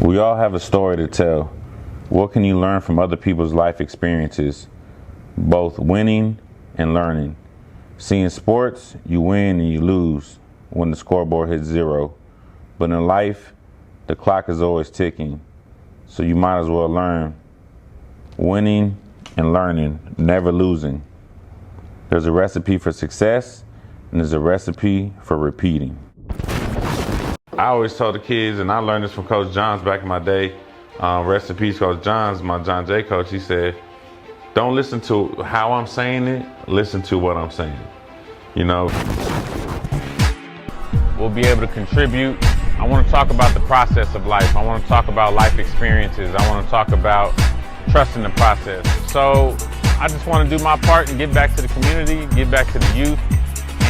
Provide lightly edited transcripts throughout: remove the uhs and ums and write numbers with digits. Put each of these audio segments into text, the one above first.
We all have a story to tell. What can you learn from other people's life experiences, both winning and learning? See, in sports, you win and you lose when the scoreboard hits 0. But in life, the clock is always ticking. So you might as well learn. Winning and learning, never losing. There's a recipe for success, and there's a recipe for repeating. I always tell the kids, and I learned this from Coach Johns back in my day, rest in peace, Coach Johns, my John Jay coach. He said, don't listen to how I'm saying it, listen to what I'm saying. You know, we'll be able to contribute. I want to talk about the process of life. I want to talk about life experiences. I want to talk about trusting the process. So I just want to do my part and give back to the community, give back to the youth,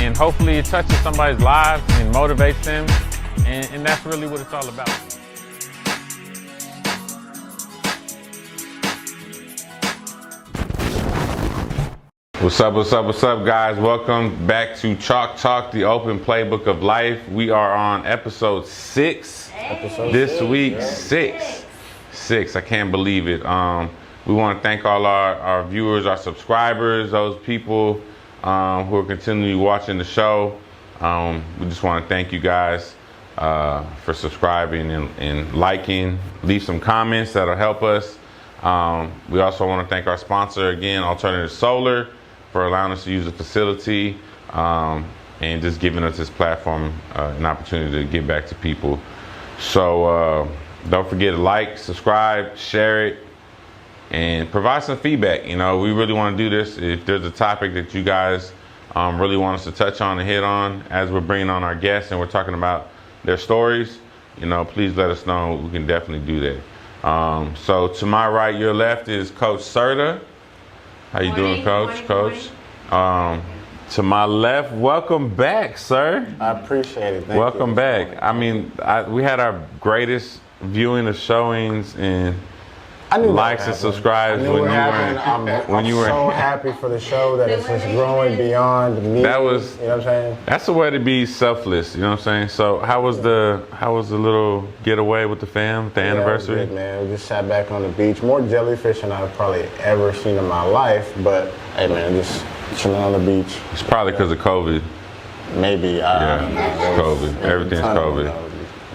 and hopefully it touches somebody's lives and motivates them. And that's really what it's all about. What's up, guys? Welcome back to Chalk Talk, the open playbook of life. We are on episode 6. This week, 6. I can't believe it. We want to thank all our viewers, our subscribers, those people who are continually watching the show. We just want to thank you guys for subscribing and liking. Leave some comments that'll help us. We also want to thank our sponsor again, Alternative Solar, for allowing us to use the facility and just giving us this platform, an opportunity to give back to people. So don't forget to like, subscribe, share it, and provide some feedback. You know, we really want to do this. If there's a topic that you guys really want us to touch on and hit on as we're bringing on our guests and we're talking about their stories, you know, please let us know. We can definitely do that. So to my right, your left is Coach Serta. How you doing, Coach? Coach. To my left, welcome back, sir. I appreciate it. Thank welcome you. back. I mean, we had our greatest viewing of showings and likes and subscribes when you were so happy for the show that it's just growing beyond me. That was, you know what I'm saying? That's the way to be selfless, you know what I'm saying? So how was the little getaway with the fam, the anniversary? It was good, man. We just sat back on the beach. More jellyfish than I've probably ever seen in my life, but hey man, just chilling on the beach. It's probably because of COVID. Maybe. Yeah, COVID. Everything's COVID.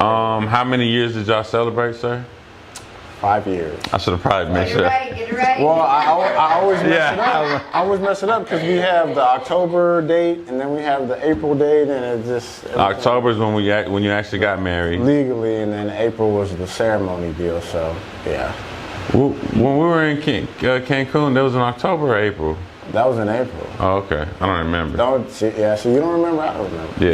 How many years did y'all celebrate, sir? 5 years. I should have probably messed it up. Get it right. Well, I always mess it up. I always mess it up because we have the October date and then we have the April date, and it just October is when you actually got married legally, and then April was the ceremony deal. So yeah. When we were in Cancun, that was in October or April? That was in April. Oh, okay. I don't remember. So you don't remember? I don't remember.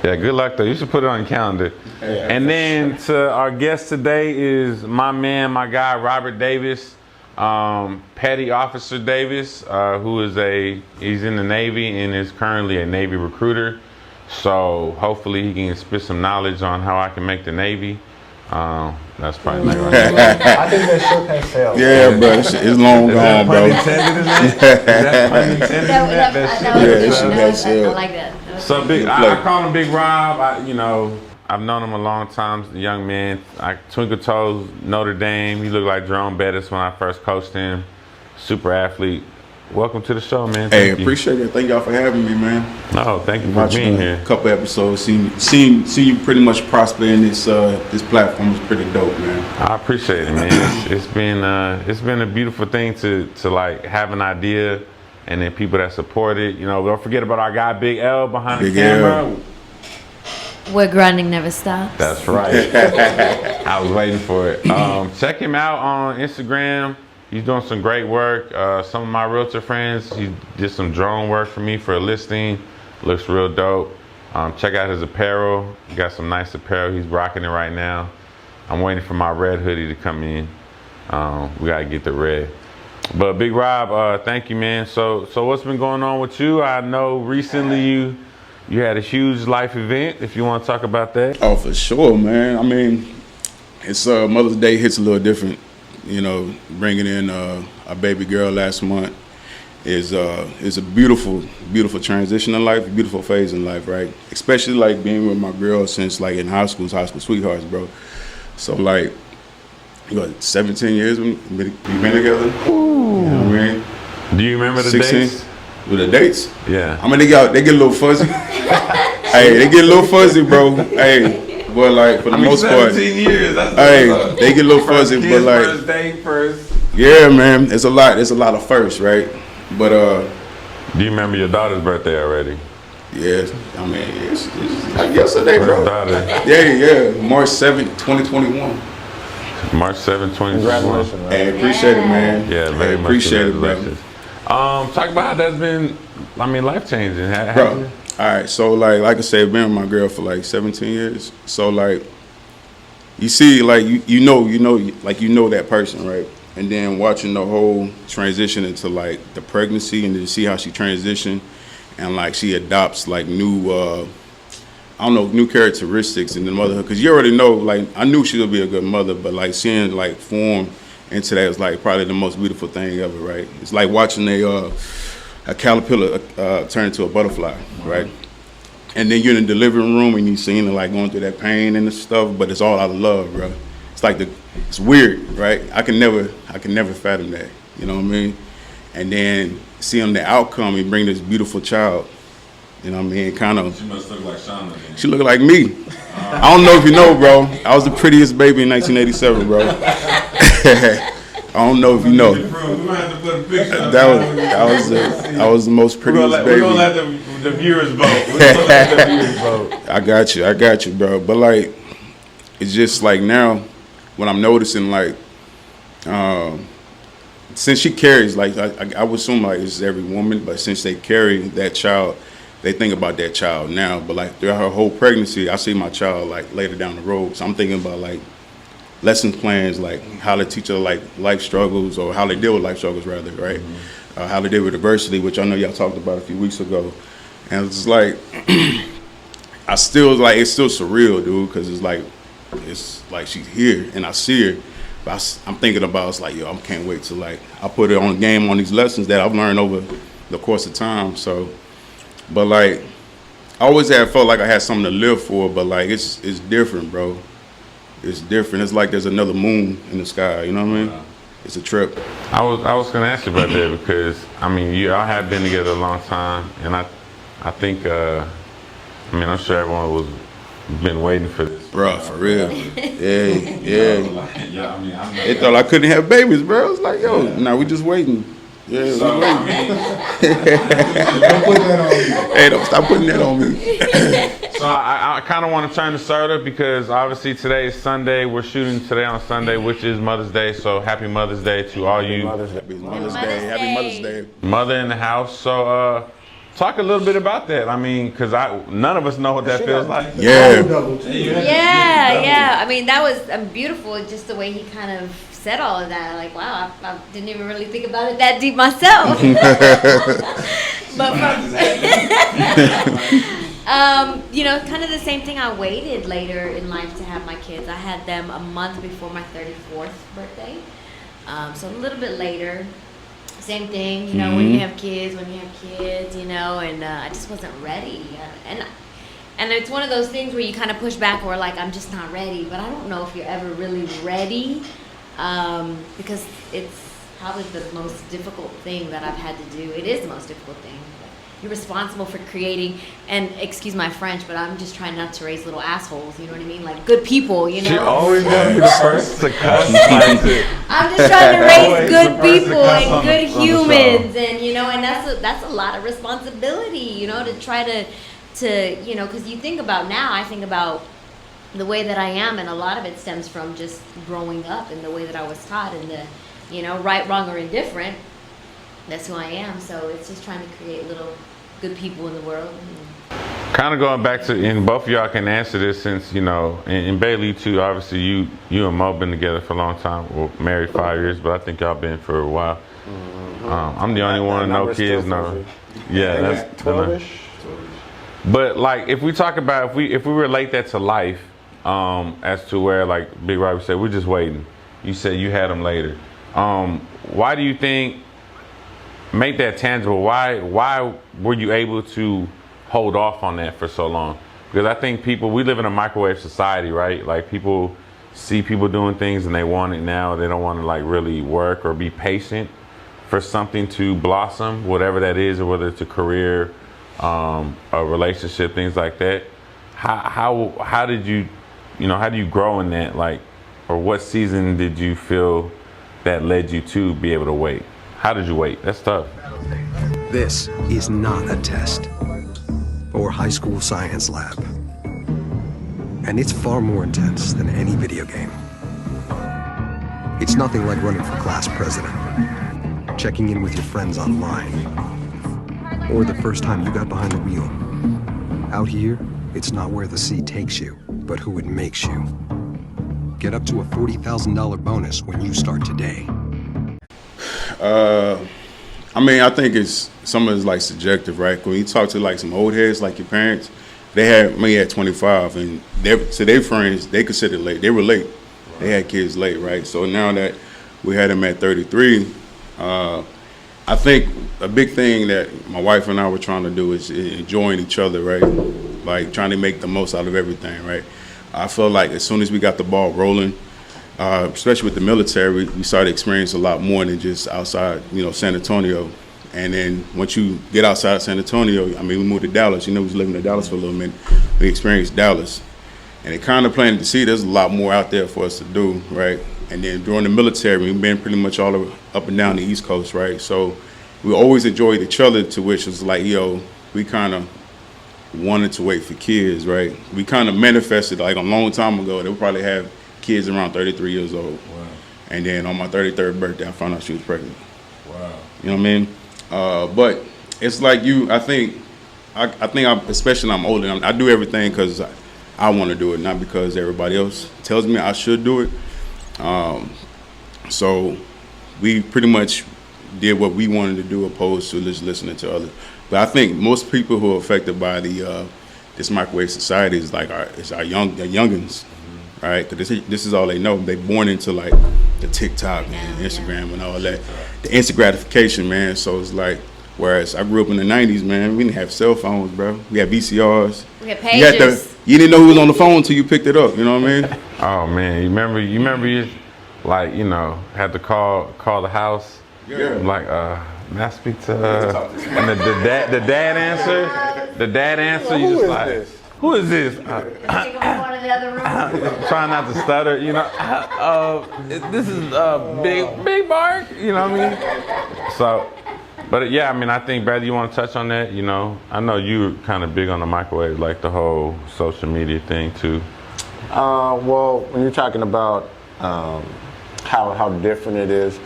Yeah, good luck though. You should put it on your calendar. Yeah, and then to our guest today is my man, my guy, Robert Davis, Petty Officer Davis, he's in the Navy and is currently a Navy recruiter. So hopefully he can spit some knowledge on how I can make the Navy. That's probably not right. I think that ship has sailed. Yeah, bro, it's long gone, bro. Is that pun intended in that? That ship has sailed. I like that. So big, I call him Big Rob. I've known him a long time, young man. Twinkle Toes, Notre Dame. He looked like Jerome Bettis when I first coached him. Super athlete. Welcome to the show, man. Hey, appreciate it. Thank y'all for having me, man. No, thank you for being here. A couple episodes, seeing you pretty much prosper in this platform is pretty dope, man. I appreciate it, man. It's been a beautiful thing to like have an idea, and then people that support it. You know, don't forget about our guy Big L behind the camera. Where grinding never stops. That's right. I was waiting for it. Check him out on Instagram. He's doing some great work. Some of my realtor friends, he did some drone work for me for a listing. Looks real dope. Check out his apparel. He got some nice apparel. He's rocking it right now. I'm waiting for my red hoodie to come in. We gotta get the red. But Big Rob, thank you, man. So what's been going on with you? I know recently you had a huge life event. If you want to talk about that. Oh, for sure, man. I mean, it's Mother's Day hits a little different. You know, bringing in a baby girl last month is a beautiful transition in life, a beautiful phase in life, right? Especially like being with my girl since like in high school sweethearts, bro. So like, what, 17 years we've been together. Ooh. You know what I mean? Do you remember the 16 dates? With the dates? Yeah. I mean, they get a little fuzzy. Hey, they get a little fuzzy, bro. Hey, but like for the most part, 17 years. That's hey, they get a little fuzzy, but like, first date, first. yeah, man, it's a lot. It's a lot of firsts, right? But Do you remember your daughter's birthday already? yeah, I mean, it's like yesterday, bro. First daughter. Yeah, March 7th, 2021. March 7th, 2021. Congratulations, man. Hey, appreciate it, man. Yeah, very much. Appreciate it, bro. Congratulations. Talk about how that's been. I mean, life changing. Bro, all right. So like I said, been with my girl for like 17 years. So like, you see, like you know that person, right? And then watching the whole transition into like the pregnancy, and then see how she transitioned, and like she adopts like new, new characteristics in the motherhood. Cause you already know, like I knew she would be a good mother, but like seeing like form into that is like probably the most beautiful thing ever, right? It's like watching a caterpillar turn into a butterfly, right? And then you're in the delivery room and you seeing her like going through that pain and the stuff, but it's all out of love, bro. It's like it's weird, right? I can never fathom that, you know what I mean? And then seeing the outcome, you bring this beautiful child, you know what I mean? Kind of. She must look like Shauna then. She look like me. I don't know if you know, bro. I was the prettiest baby in 1987, bro. I don't know if you know. We might have to put a picture up. I was the most prettiest baby. We're gonna let the viewers vote. I got you, bro. But like, it's just like now, when I'm noticing like, since she carries, like I would assume like it's every woman, but since they carry that child, they think about that child now. But like throughout her whole pregnancy, I see my child like later down the road. So I'm thinking about like lesson plans, like how to teach her like life struggles, or how they deal with life struggles rather, right? Mm-hmm. How they deal with adversity, which I know y'all talked about a few weeks ago. And it's like, it's still surreal, dude, because it's like she's here and I see her. But I'm thinking about, it's like, yo, I can't wait to like, I put it on game on these lessons that I've learned over the course of time. So, but like, I always felt like I had something to live for, but like, it's different, bro. It's different. It's like there's another moon in the sky, you know what I mean? It's a trip. I was gonna ask you about that because I mean y'all have been together a long time, and I think I'm sure everyone was been waiting for this. Bro, for real. Yeah. Yeah, I mean, They thought I couldn't have babies, bro. It's like, yo, now we just waiting. Yeah, we so, waiting. I mean, Don't put that on me. Hey, don't stop putting that on me. so I kind of want to turn the starter because obviously today is Sunday. We're shooting today on Sunday, which is Mother's Day. So happy Mother's Day to all you Happy Mother's Day. Happy Mother's Day. mother in the house. So talk a little bit about that. I mean, because none of us know what that feels like. Yeah. Yeah. I mean, that was beautiful. Just the way he kind of said all of that. Like, wow, I didn't even really think about it that deep myself. But kind of the same thing. I waited later in life to have my kids. I had them a month before my 34th birthday. So a little bit later. Same thing, when you have kids, and I just wasn't ready. And it's one of those things where you kind of push back or like, I'm just not ready. But I don't know if you're ever really ready because it's probably the most difficult thing that I've had to do. It is the most difficult thing. You're responsible for creating, and excuse my French, but I'm just trying not to raise little assholes, you know what I mean? Like good people, She always wants to be the first to cuss. I'm just trying to raise good people and good humans, and and that's a lot of responsibility, to try to because you think about now, I think about the way that I am, and a lot of it stems from just growing up and the way that I was taught, and the right, wrong, or indifferent. That's who I am. So it's just trying to create little good people in the world. Kind of going back to, and both of y'all can answer this since, and Bailey too, obviously you and Mo been together for a long time, well, married 5 years, but I think y'all been for a while. I'm the only one, no kids, no. Yeah, that's 12-ish. But like, if we talk about, if we relate that to life, as to where like Big Robbie said, we're just waiting. You said you had them later. Why do you think, make that tangible? Why were you able to hold off on that for so long? Because I think we live in a microwave society, right? Like people see people doing things and they want it now. They don't want to like really work or be patient for something to blossom, whatever that is, or whether it's a career, a relationship, things like that. How did you, how do you grow in that? Like, or what season did you feel that led you to be able to wait? How did you wait? That's tough. This is not a test or high school science lab. And it's far more intense than any video game. It's nothing like running for class president, checking in with your friends online, or the first time you got behind the wheel. Out here, it's not where the sea takes you, but who it makes you. Get up to a $40,000 bonus when you start today. I think some of it's like subjective, right? When you talk to like some old heads, like your parents, they had me at 25, and to their friends, they considered late. They were late. They had kids late, right? So now that we had them at 33, I think a big thing that my wife and I were trying to do is enjoying each other, right? Like trying to make the most out of everything, right? I feel like as soon as we got the ball rolling, especially with the military, we started experiencing a lot more than just outside, San Antonio. And then once you get outside San Antonio, we moved to Dallas. We was living in Dallas for a little minute. We experienced Dallas. And it kind of planted to see there's a lot more out there for us to do, right? And then during the military, we've been pretty much all up and down the East Coast, right? So we always enjoyed each other, to which was like, we kind of wanted to wait for kids, right? We kind of manifested like a long time ago. They would probably have kids around 33 years old. Wow. And then on my 33rd birthday, I found out she was pregnant. Wow. You know what I mean? But it's like I think especially I'm older, I do everything because I want to do it, not because everybody else tells me I should do it. So we pretty much did what we wanted to do, opposed to just listening to others. But I think most people who are affected by this microwave society is like our youngins, right? Because this is all they know. They're born into like the TikTok and Instagram and all that, the instant gratification, man. So it's like, whereas I grew up in the 90s, man, we didn't have cell phones, bro. We had VCRs. We had pages. You didn't know who was on the phone until you picked it up. You know what I mean? Oh man, you remember you like, had to call the house. Yeah. Like, may I speak to and the dad answer. The dad answer, you just like, this? who is this? Take 'em over to the other room. Trying not to stutter, this is Big Bark, you know what I mean? So, but yeah, I think, Brad, you want to touch on that? I know you're kind of big on the microwave, like the whole social media thing too. Well, when you're talking about how different it is,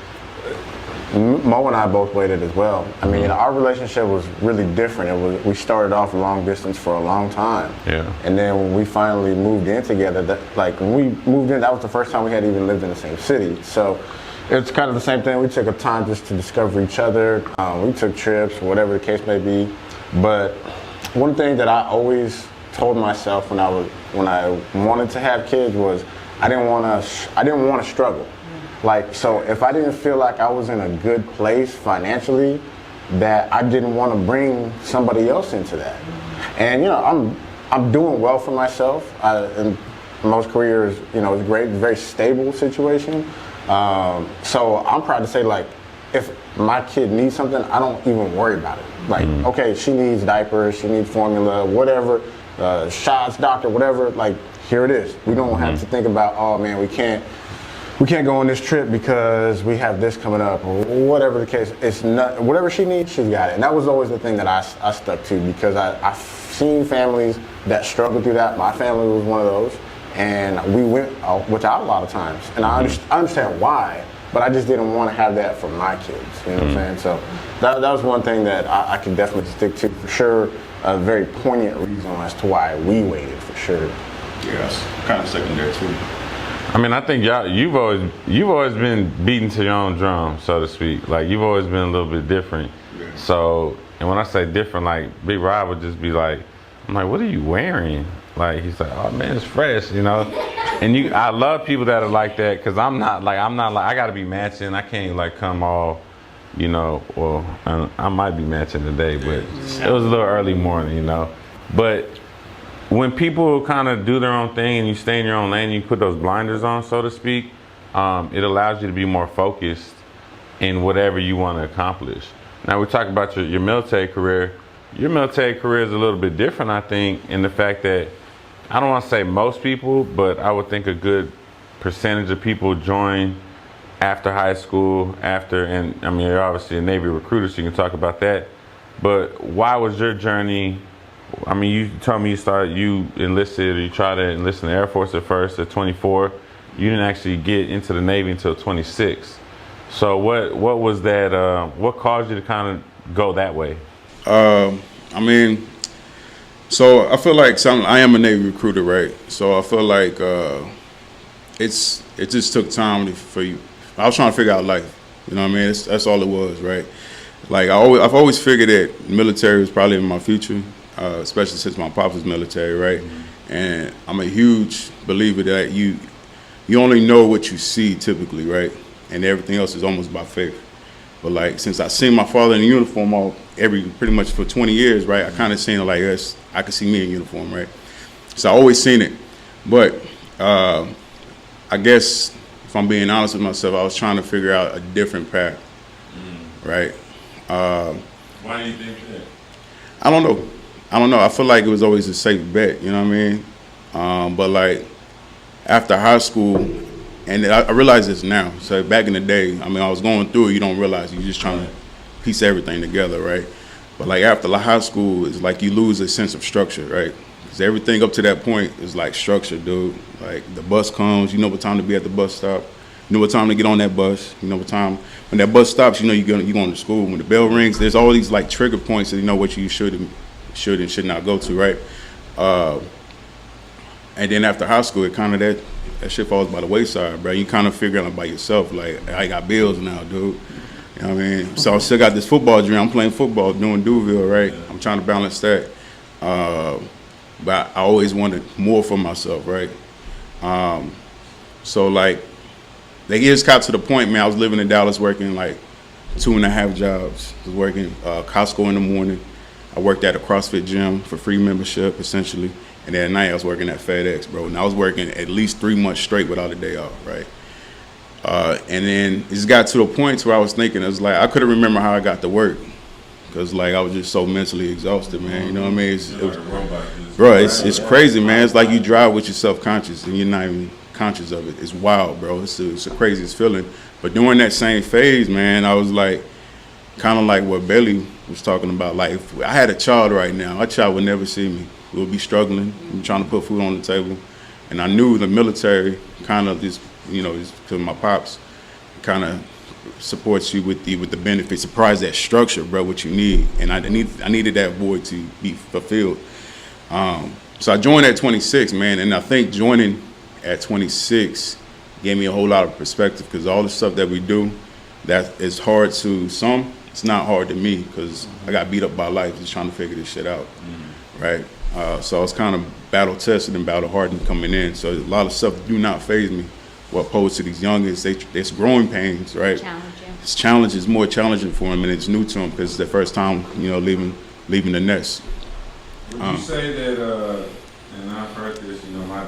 Mo and I both waited as well. Our relationship was really different. We started off long distance for a long time. Yeah. And then when we finally moved in together, when we moved in, that was the first time we had even lived in the same city. So it's kind of the same thing. We took a time just to discover each other. We took trips, whatever the case may be. But one thing that I always told myself when I wanted to have kids was I didn't want to struggle. So if I didn't feel like I was in a good place financially, that I didn't want to bring somebody else into that. And I'm doing well for myself. And most careers, it's great, very stable situation. So I'm proud to say, if my kid needs something, I don't even worry about it. Okay, she needs diapers, she needs formula, whatever, shots, doctor, whatever. Here it is. We don't have to think about, oh man, we can't go on this trip because we have this coming up, or whatever the case. It's not, whatever she needs, she's got it. And that was always the thing that I stuck to, because I've seen families that struggle through that. My family was one of those, and we went without a lot of times. And I understand why, but I just didn't want to have that for my kids. You know what I'm saying? So that was one thing that I can definitely stick to for sure. A very poignant reason as to why we waited for sure. Yeah, that's kind of secondary too. I think you've always been beating to your own drum, so to speak. You've always been a little bit different. Yeah. So, and when I say different, Big Rob would just be like, I'm like, what are you wearing? He's like, oh man, it's fresh, And I love people that are like that, because I'm not like, I gotta be matching. I can't come all, I might be matching today, but it was a little early morning, But when people kind of do their own thing and you stay in your own lane, you put those blinders on, so to speak, it allows you to be more focused in whatever you want to accomplish. Now, we talk about your military career. Your military career is a little bit different, I think, in the fact that I don't want to say most people, but I would think a good percentage of people join after high school, and I mean, you're obviously a Navy recruiter, so you can talk about that. But why was your journey? I mean, you told me you enlisted, or you tried to enlist in the Air Force at first at 24. You didn't actually get into the Navy until 26. So what was that? What caused you to kind of go that way? I mean, so I feel like I am a Navy recruiter, right? So I feel like it just took time for you. I was trying to figure out life. You know what I mean? That's all it was, right? Like I've always figured that military was probably in my future, especially since my pop was military, right? Mm-hmm. And I'm a huge believer that you only know what you see typically, right? And everything else is almost by faith. But like since I seen my father in uniform pretty much for 20 years, right? I kind of seen it like this. I could see me in uniform, right? So I always seen it. But I guess if I'm being honest with myself, I was trying to figure out a different path, right? Why do you think that? I don't know. I feel like it was always a safe bet, you know what I mean? But like after high school, and I realize this now. So back in the day, I mean, I was going through it. You don't realize you're just trying to piece everything together, right? But like after high school, it's like you lose a sense of structure, right? Because everything up to that point is like structure, dude. Like the bus comes, you know what time to be at the bus stop. You know what time to get on that bus. You know what time when that bus stops. You know you're going to school. When the bell rings, there's all these like trigger points that you know what you should and should not go to, right? And then after high school, it kind of that shit falls by the wayside, bro. You kind of figure out by yourself, like, I got bills now, dude. You know what I mean? So I still got this football dream. I'm playing football, doing Duville, right? I'm trying to balance that. But I always wanted more for myself, right? So, like, they just got to the point, man, I was living in Dallas working, like, 2.5 jobs. I was working Costco in the morning. I worked at a CrossFit gym for free membership, essentially. And then at night, I was working at FedEx, bro. And I was working at least 3 months straight without a day off, right? And then it just got to a point where I was thinking, it was like, I couldn't remember how I got to work. Because, like, I was just so mentally exhausted, man. You know what I mean? It's crazy, man. It's like you drive with your self-conscious and you're not even conscious of it. It's wild, bro. It's the craziest feeling. But during that same phase, man, I was like, kind of like what Bailey was talking about. Like, if I had a child right now, my child would never see me. We would be struggling, trying to put food on the table. And I knew the military kind of just, you know, because my pops kind of supports you with the benefits, surprise that structure, bro, what you need. And I needed that void to be fulfilled. So I joined at 26, man, and I think joining at 26 gave me a whole lot of perspective because all the stuff that we do that is hard to some, it's not hard to me because I got beat up by life just trying to figure this shit out, right? So I was kind of battle tested and battle hardened coming in. So a lot of stuff do not faze me. What opposed to these youngest, it's growing pains, right? It's challenges, more challenging for them, and it's new to them because it's their first time, you know, leaving the nest. Would you say that, and I've heard this, you know, my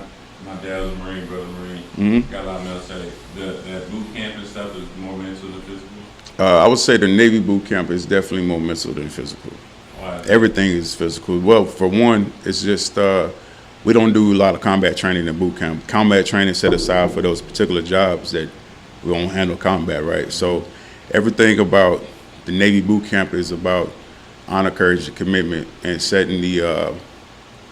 dad was a Marine, brother Marine, got a lot of military, that boot camp and stuff is more mental than physical? I would say the Navy boot camp is definitely more mental than physical. Why? Everything is physical. Well, for one, it's just we don't do a lot of combat training in boot camp. Combat training set aside for those particular jobs that we don't handle combat, right? So everything about the Navy boot camp is about honor, courage, and commitment, and setting the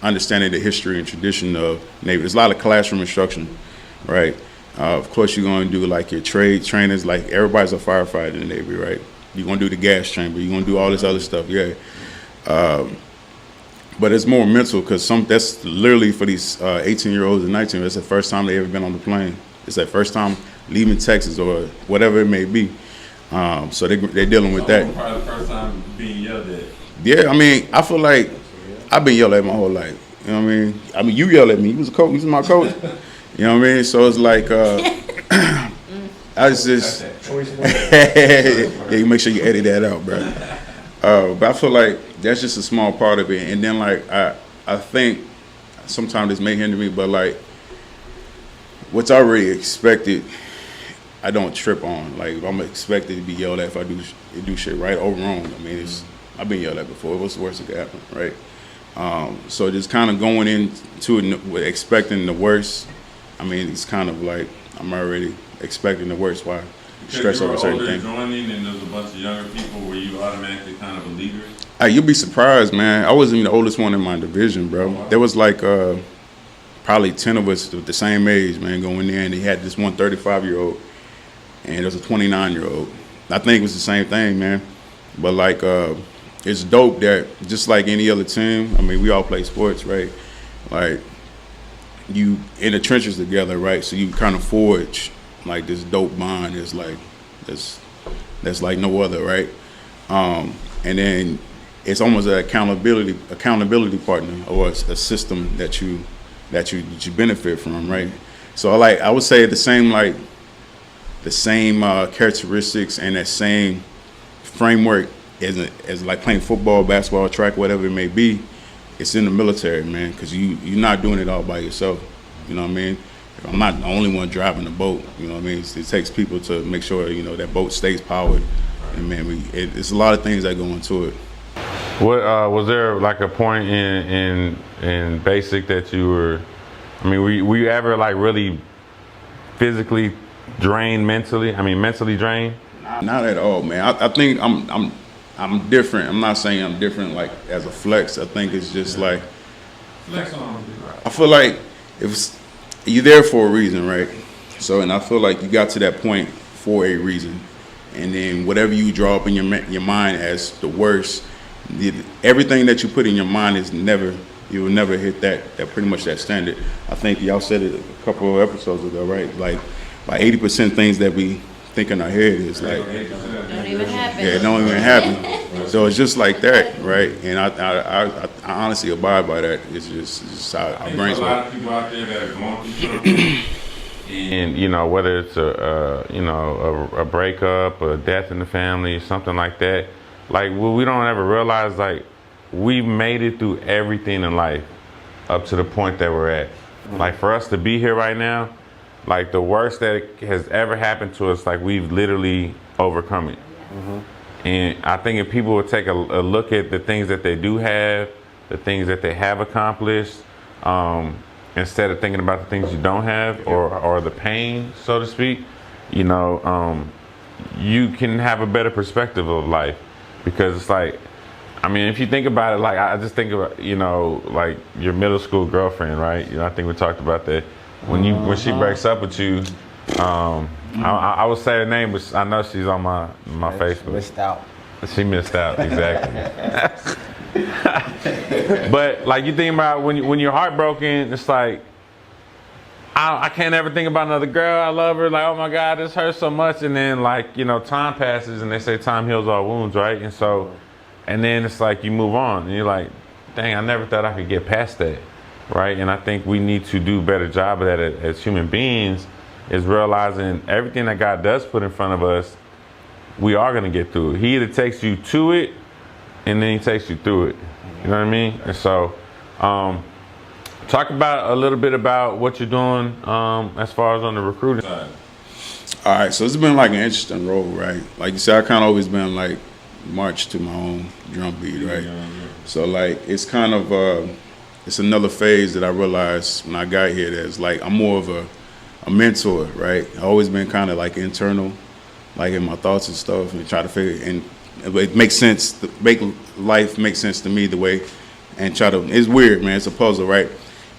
understanding the history and tradition of Navy. There's a lot of classroom instruction, right? Of course, you're going to do like your trade trainings, like everybody's a firefighter in the Navy, right? You're going to do the gas chamber. You're going to do all this other stuff, yeah. But it's more mental because that's literally for these 18-year-olds and 19-year-olds. It's the first time they ever been on the plane. It's their first time leaving Texas or whatever it may be. So they're dealing with that. Probably the first time being yelled at. Yeah, I mean, I feel like I've been yelled at my whole life. You know what I mean? You yelled at me. You was a coach. You was my coach. You know what I mean? So it's like, I was just, yeah, you make sure you edit that out, bro. But I feel like that's just a small part of it. And then like, I think sometimes this may hinder me, but like what's already expected, I don't trip on. Like if I'm expected to be yelled at if I do shit right or wrong. I mean, I've been yelled at before. What's the worst that could happen, right? So just kind of going into it with expecting the worst. I mean, it's kind of like I'm already expecting the worst. Why stress over certain things? Joining and there's a bunch of younger people, were you automatically kind of a leader? Hey, you'll be surprised, man. I wasn't even the oldest one in my division, bro. Wow. There was like probably 10 of us the same age, man, going there, and they had this one 35-year-old, and there was a 29-year-old. I think it was the same thing, man. But like, it's dope that just like any other team, I mean, we all play sports, right? Like, you in the trenches together, right? So you kind of forge like this dope bond is like that's like no other, right? And then it's almost an accountability partner or a system that you benefit from, right? So I would say the same characteristics and that same framework as like playing football, basketball, track, whatever it may be. It's in the military, man, because you're not doing it all by yourself. You know what I mean? I'm not the only one driving the boat. You know what I mean? It takes people to make sure that boat stays powered. And man, it's a lot of things that go into it. What was there like a point in basic that you were? I mean, were you ever like really physically drained mentally? I mean, mentally drained? Not at all, man. I think I'm different. I'm not saying I'm different like as a flex. I think it's just like I feel like you're there for a reason, right? So, and I feel like you got to that point for a reason, and then whatever you draw up in your mind as the worst, everything that you put in your mind you will never hit that pretty much that standard. I think y'all said it a couple of episodes ago, right? Like 80% things that we think in our head is like Don't even happen. Yeah, it don't even happen. So it's just like that, right? And I honestly abide by that. It's just how our brains work. A lot of people out there that are going through something, and whether it's a breakup, a death in the family, something like that. Like we don't ever realize like we've made it through everything in life up to the point that we're at. Like for us to be here right now, like the worst that has ever happened to us, like we've literally overcome it. And I think if people would take a look at the things that they do have, the things that they have accomplished, instead of thinking about the things you don't have or the pain, so to speak, you can have a better perspective of life. Because it's like, I mean, if you think about it, like I just think about, like your middle school girlfriend, right? I think we talked about that. When she breaks up with you, I would say her name, but I know she's on my Facebook. Missed out. She missed out, exactly. But like you think about when you're heartbroken, it's like I can't ever think about another girl. I love her. Like, oh my God, this hurts so much. And then like time passes, and they say time heals all wounds, right? And so, and then it's like you move on, and you're like, dang, I never thought I could get past that, right? And I think we need to do a better job of that as human beings. Is realizing everything that God does put in front of us, we are going to get through it. He either takes you to it, and then he takes you through it. You know what I mean? And so, talk about a little bit about what you're doing as far as on the recruiting side. All right, so it's been like an interesting role, right? Like you said, I kind of always been like march to my own drum beat, right? Yeah. So like it's kind of it's another phase that I realized when I got here that's like I'm more of a mentor, right? I've always been kind of like internal, like in my thoughts and stuff, and try to figure and it makes sense, make life make sense to me the way, and try to. It's weird, man. It's a puzzle, right?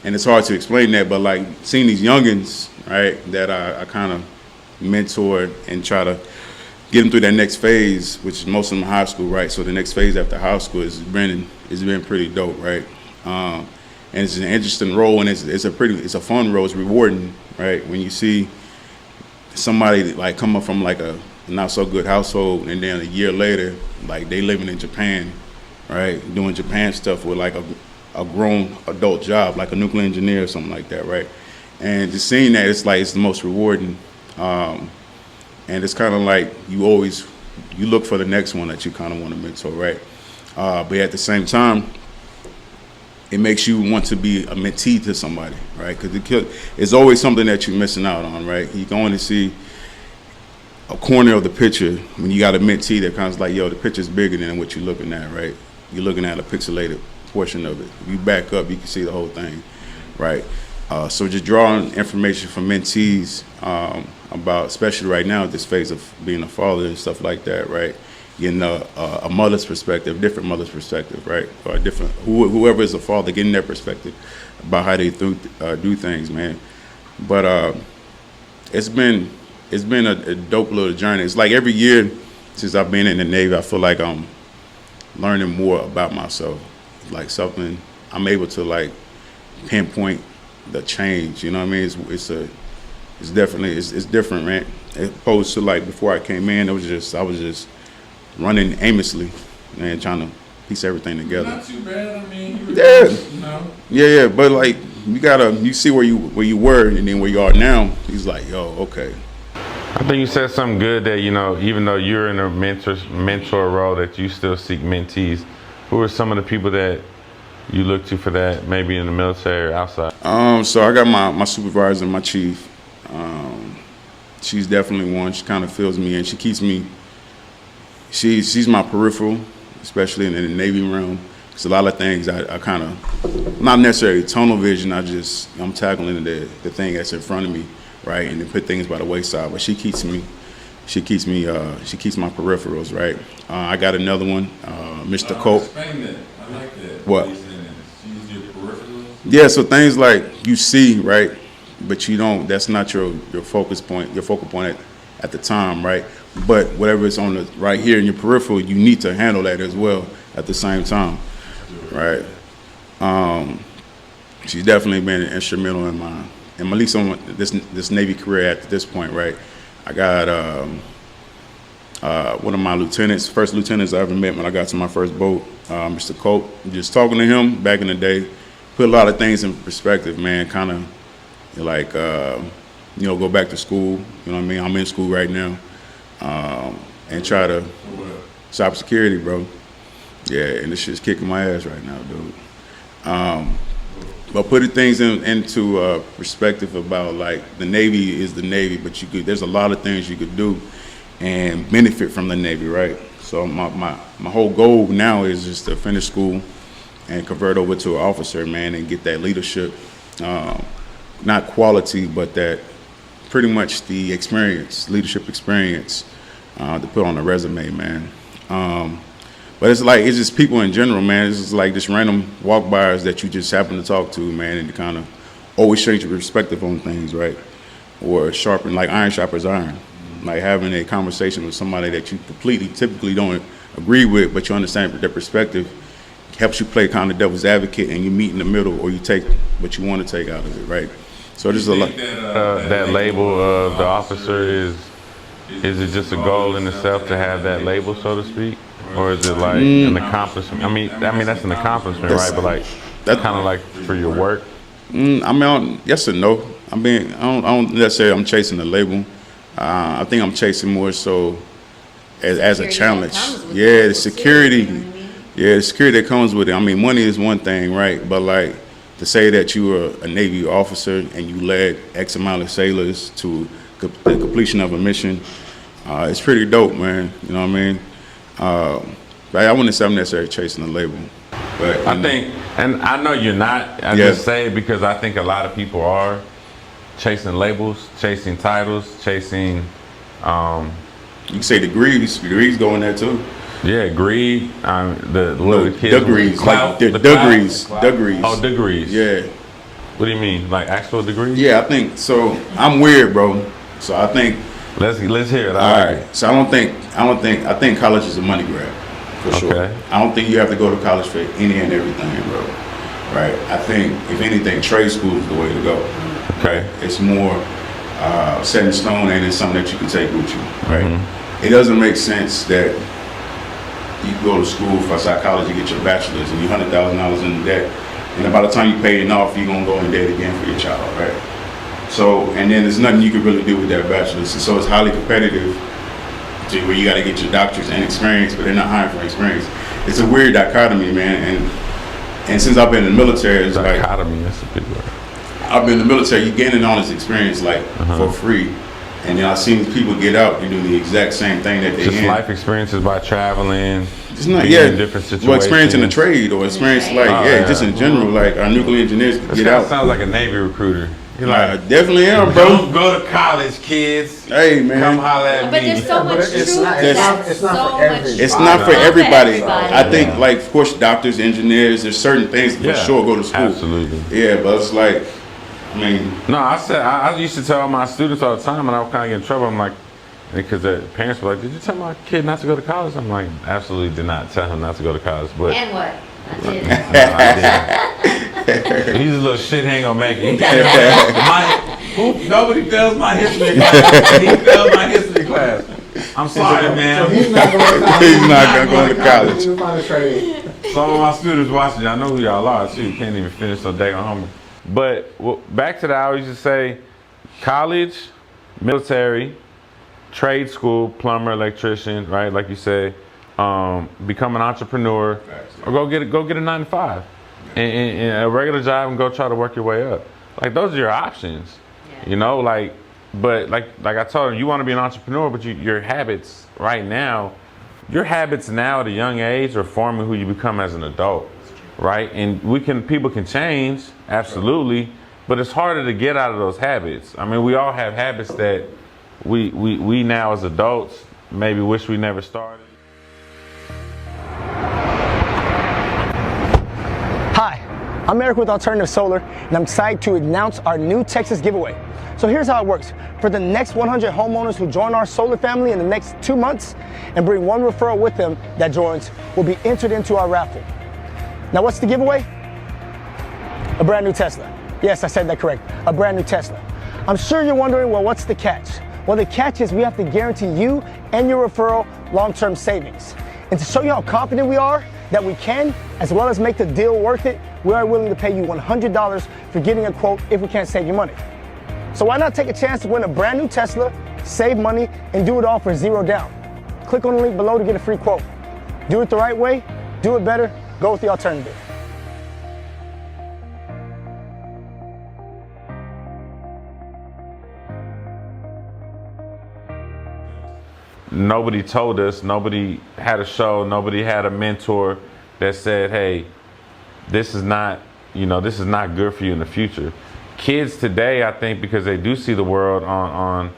And it's hard to explain that, but like seeing these youngins, right, that I kind of mentor and try to get them through that next phase, which is most of them high school, right? So the next phase after high school has been pretty dope, right? And it's an interesting role, and it's a fun role. It's rewarding, right? When you see somebody like come up from like a not so good household, and then a year later, like they living in Japan, right, doing Japan stuff with like a grown adult job, like a nuclear engineer or something like that, right? And just seeing that, it's like it's the most rewarding, and it's kind of like you look for the next one that you kind of want to mentor, right? But at the same time, it makes you want to be a mentee to somebody, right? Because it's always something that you're missing out on, right? You can only see a corner of the picture when you got a mentee that kind of like, yo, the picture's bigger than what you're looking at, right? You're looking at a pixelated portion of it. If you back up, you can see the whole thing, right? So just drawing information from mentees about, especially right now at this phase of being a father and stuff like that, right? Getting a mother's perspective, different mother's perspective, right? Or a different, whoever is a father, getting their perspective about how they do things, man. But it's been a dope little journey. It's like every year since I've been in the Navy, I feel like I'm learning more about myself. Like something I'm able to like pinpoint the change. You know what I mean? It's definitely different, man. As opposed to like before I came in, I was just running aimlessly and trying to piece everything together. Not too bad. I mean, Yeah. But like you see where you were and then where you are now. He's like, yo, okay. I think you said something good that, even though you're in a mentor role, that you still seek mentees. Who are some of the people that you look to for that, maybe in the military or outside? So I got my supervisor, my chief. She's definitely one. She kind of fills me in. She keeps me. She's my peripheral, especially in the Navy realm. Because a lot of things I kind of, not necessarily tunnel vision. I'm tackling the thing that's in front of me, right, and then put things by the wayside. But she keeps my peripherals, right. I got another one, Mr. Cope. Explain that. I like that. What? She's your peripherals? Yeah, so things like you see, right, but you don't. That's not your focus point. Your focal point at the time, right. But whatever is on the right here in your peripheral, you need to handle that as well at the same time, right. She's definitely been instrumental in at least on this Navy career at this point, right. I got one of my first lieutenants I ever met when I got to my first boat, Mr. Cope. Just talking to him back in the day, put a lot of things in perspective, man. Kind of like, go back to school. You know what I mean? I'm in school right now, and try to cybersecurity, bro. Yeah, and this shit's kicking my ass right now, dude. But putting things into perspective about like the Navy is the Navy, but there's a lot of things you could do and benefit from the Navy, right? So my whole goal now is just to finish school and convert over to an officer, man, and get that leadership, not quality, but that pretty much the leadership experience to put on a resume, man. But it's just people in general, man. It's just like just random walk-bys that you just happen to talk to, man, and to kind of always change your perspective on things, right? Or sharpen, like iron sharpens iron. Like having a conversation with somebody that you typically don't agree with, but you understand their perspective, helps you play kind of devil's advocate, and you meet in the middle, or you take what you want to take out of it, right? So there's a lot. That label of the officer is it just a goal in itself to have that label, so to speak? Or is it like an accomplishment? I mean that's an accomplishment, right? But like that's kind of like for your work. Yes and no. I don't necessarily I'm chasing the label. I think I'm chasing more so as a challenge. Yeah, the security. Yeah, the security that comes with it. I mean, money is one thing, right? But like to say that you were a Navy officer and you led X amount of sailors to the completion of a mission, it's pretty dope, man. You know what I mean? I wouldn't say I'm necessarily chasing the label. But I think, and I know you're not, I just say it because I think a lot of people are chasing labels, chasing titles, chasing... you can say degrees go in there too. Yeah, greed, the kids... Degrees, clout, like degrees. Oh, degrees. Yeah. What do you mean, like actual degrees? Yeah, I think, so I'm weird, bro. So I think... Let's hear it. All right. So I think college is a money grab, for sure. I don't think you have to go to college for any and everything, bro. Right. I think if anything, trade school is the way to go. Okay. It's more set in stone, and it's something that you can take with you. Right. Mm-hmm. It doesn't make sense that you go to school for psychology, get your bachelor's, and you're $100,000 in debt, and by the time you pay it off, you're gonna go in debt again for your child, right? So, and then there's nothing you can really do with that bachelor's. And so it's highly competitive to where you got to get your doctors and experience, but they're not hiring for experience. It's a weird dichotomy, man. And since I've been in the military, it's like Dichotomy, that's a big word. I've been in the military. You gaining on this experience like for free, and then I've seen people get out and do the exact same thing that they Just in. life experiences by traveling. It's not being in different situations. Well, experience in the trade or experience just in general. Like our nuclear engineers can This get guy out. sounds like a Navy recruiter. You're I like, definitely am, bro. don't go to college, kids. Hey, man. Come holler at But me. there's so much it's truth not- to it's that. not- it's not So for much everybody. truth. It's not for Not everybody. everybody. I think, like, of course, doctors, engineers, there's certain things for sure go to school. Absolutely. Yeah, but it's like, I mean, No, I used to tell my students all the time, and I would kind of get in trouble. I'm like, because the parents were like, "Did you tell my kid not to go to college?" I'm like, absolutely did not tell him not to go to college. But And what? I did. I did. He's a little shit. He ain't gonna make it. Nobody fails my history class. He failed my history class. I'm sorry, man. He's not going to he's not gonna go to college. He'll find a trade. Some of my students watching, I know who y'all are. Shoot, can't even finish so daggone homework. But back to that, I always just say, college, military, trade school, plumber, electrician, right? Like you say, become an entrepreneur, or go get a 9-to-5, and a regular job, and go try to work your way up. Like those are your options, you know. But like I told him, you want to be an entrepreneur, but your habits right now, your habits now at a young age are forming who you become as an adult, right? And people can change, absolutely, but it's harder to get out of those habits. I mean, we all have habits that we now as adults maybe wish we never started. Hi, I'm Eric with Alternative Solar, and I'm excited to announce our new Texas giveaway. So here's how it works. For the next 100 homeowners who join our solar family in the next 2 months and bring one referral with them that joins, will be entered into our raffle. Now what's the giveaway? A brand new Tesla. Yes, I said that correct. A brand new Tesla. I'm sure you're wondering, well, what's the catch? Well, the catch is we have to guarantee you and your referral long-term savings. And to show you how confident we are that we can, as well as make the deal worth it, we are willing to pay you $100 for getting a quote if we can't save you money. So why not take a chance to win a brand new Tesla, save money, and do it all for $0 down? Click on the link below to get a free quote. Do it the right way, do it better, go with the alternative. Nobody told us, nobody had a show, nobody had a mentor that said, hey, this is not good for you in the future. Kids today, I think, because they do see the world on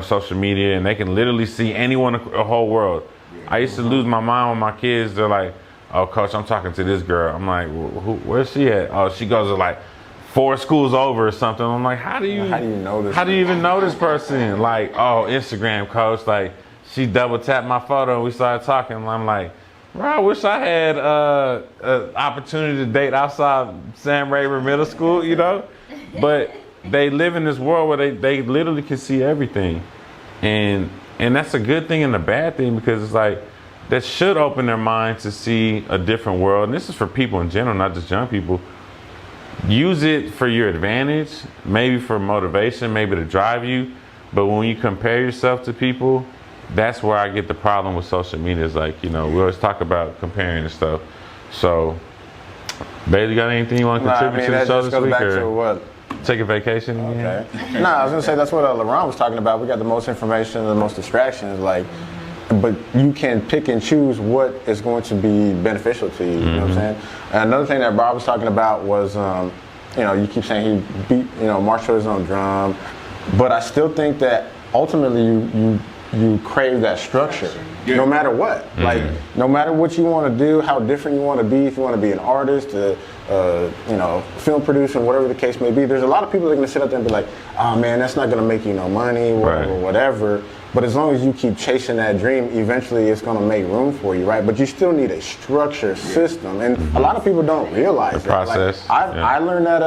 social media, and they can literally see anyone, a whole world. I used to lose my mind with my kids. They're like, oh, coach, I'm talking to this girl. I'm like, where's she at? Oh, she goes to like 4 schools over or something. I'm like, how do you know this? How do you even know this person? Like, oh, Instagram, coach. Like, she double tapped my photo and we started talking. And I'm like, bro, I wish I had an opportunity to date outside Sam Rayburn Middle School, you know? But they live in this world where they literally can see everything. And that's a good thing and a bad thing, because it's like, that should open their mind to see a different world. And this is for people in general, not just young people. Use it for your advantage, maybe for motivation, maybe to drive you. But when you compare yourself to people, that's where I get the problem with social media. Is like, we always talk about comparing and stuff. So, Bailey, got anything you want to contribute to the show this week? Back or to what? take a vacation again? Okay. No, I was gonna say that's what LeBron was talking about. We got the most information and the most distractions, like, but you can pick and choose what is going to be beneficial to you. You know what I'm saying? And another thing that Bob was talking about was, you keep saying he beat, Marshall his own drum, but I still think that ultimately you crave that structure, no matter what. Like, no matter what you want to do, how different you want to be, if you want to be an artist, film producer, whatever the case may be. There's a lot of people that are going to sit up there and be like, oh man, that's not going to make you no money, whatever. But as long as you keep chasing that dream, eventually it's going to make room for you, right? But you still need a structure system. And a lot of people don't realize that. Process. Like, I learned that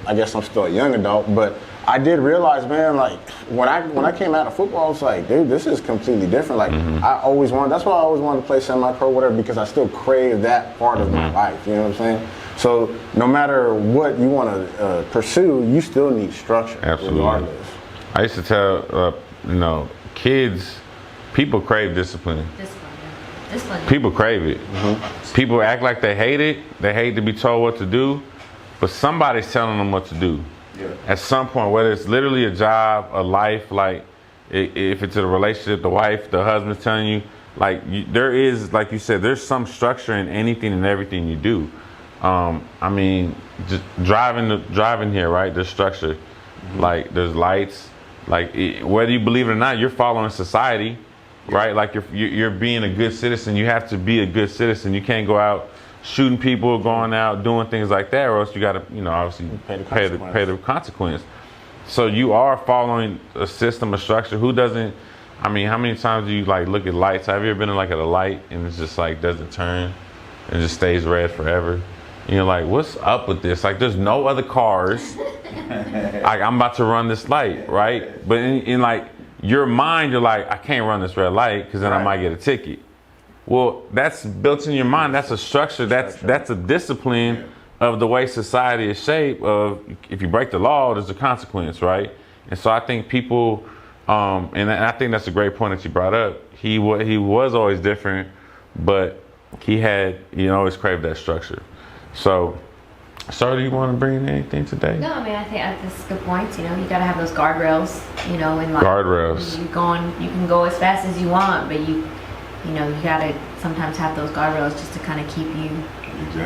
I guess I'm still a young adult, but I did realize, man, like when I came out of football, I was like, dude, this is completely different. Like that's why I always wanted to play semi-pro, whatever, because I still crave that part of my life. You know what I'm saying? So no matter what you want to pursue, you still need structure. Absolutely. Regardless. I used to tell, kids, people crave discipline. Discipline. People crave it. People act like they hate it. They hate to be told what to do, but somebody's telling them what to do. Yeah. At some point, whether it's literally a job, a life, like if it's a relationship, the wife, the husband's telling you, like there is, like you said, there's some structure in anything and everything you do. I mean, just driving here, right? There's structure. Like there's lights. Like whether you believe it or not, you're following society, right? Like you're being a good citizen. You have to be a good citizen. You can't go out shooting people, going out doing things like that, or else you got to, obviously pay the consequence. So you are following a system, a structure. Who doesn't? I mean, how many times do you like look at lights? Have you ever been at a light and it's just like doesn't turn and just stays red forever? And you're like, what's up with this? Like, there's no other cars. Like, I'm about to run this light, right? But in like your mind, you're like, I can't run this red light because then I might get a ticket. Well, that's built in your mind. That's a structure. That's a discipline of the way society is shaped. Of if you break the law, there's a consequence, right? And so I think people, and I think that's a great point that you brought up. He was always different, but he always craved that structure. So, do you want to bring in anything today? No, I mean, I think that's a good point. You gotta have those guardrails, in life. Guardrails. You can go as fast as you want, but you gotta sometimes have those guardrails just to kind of keep you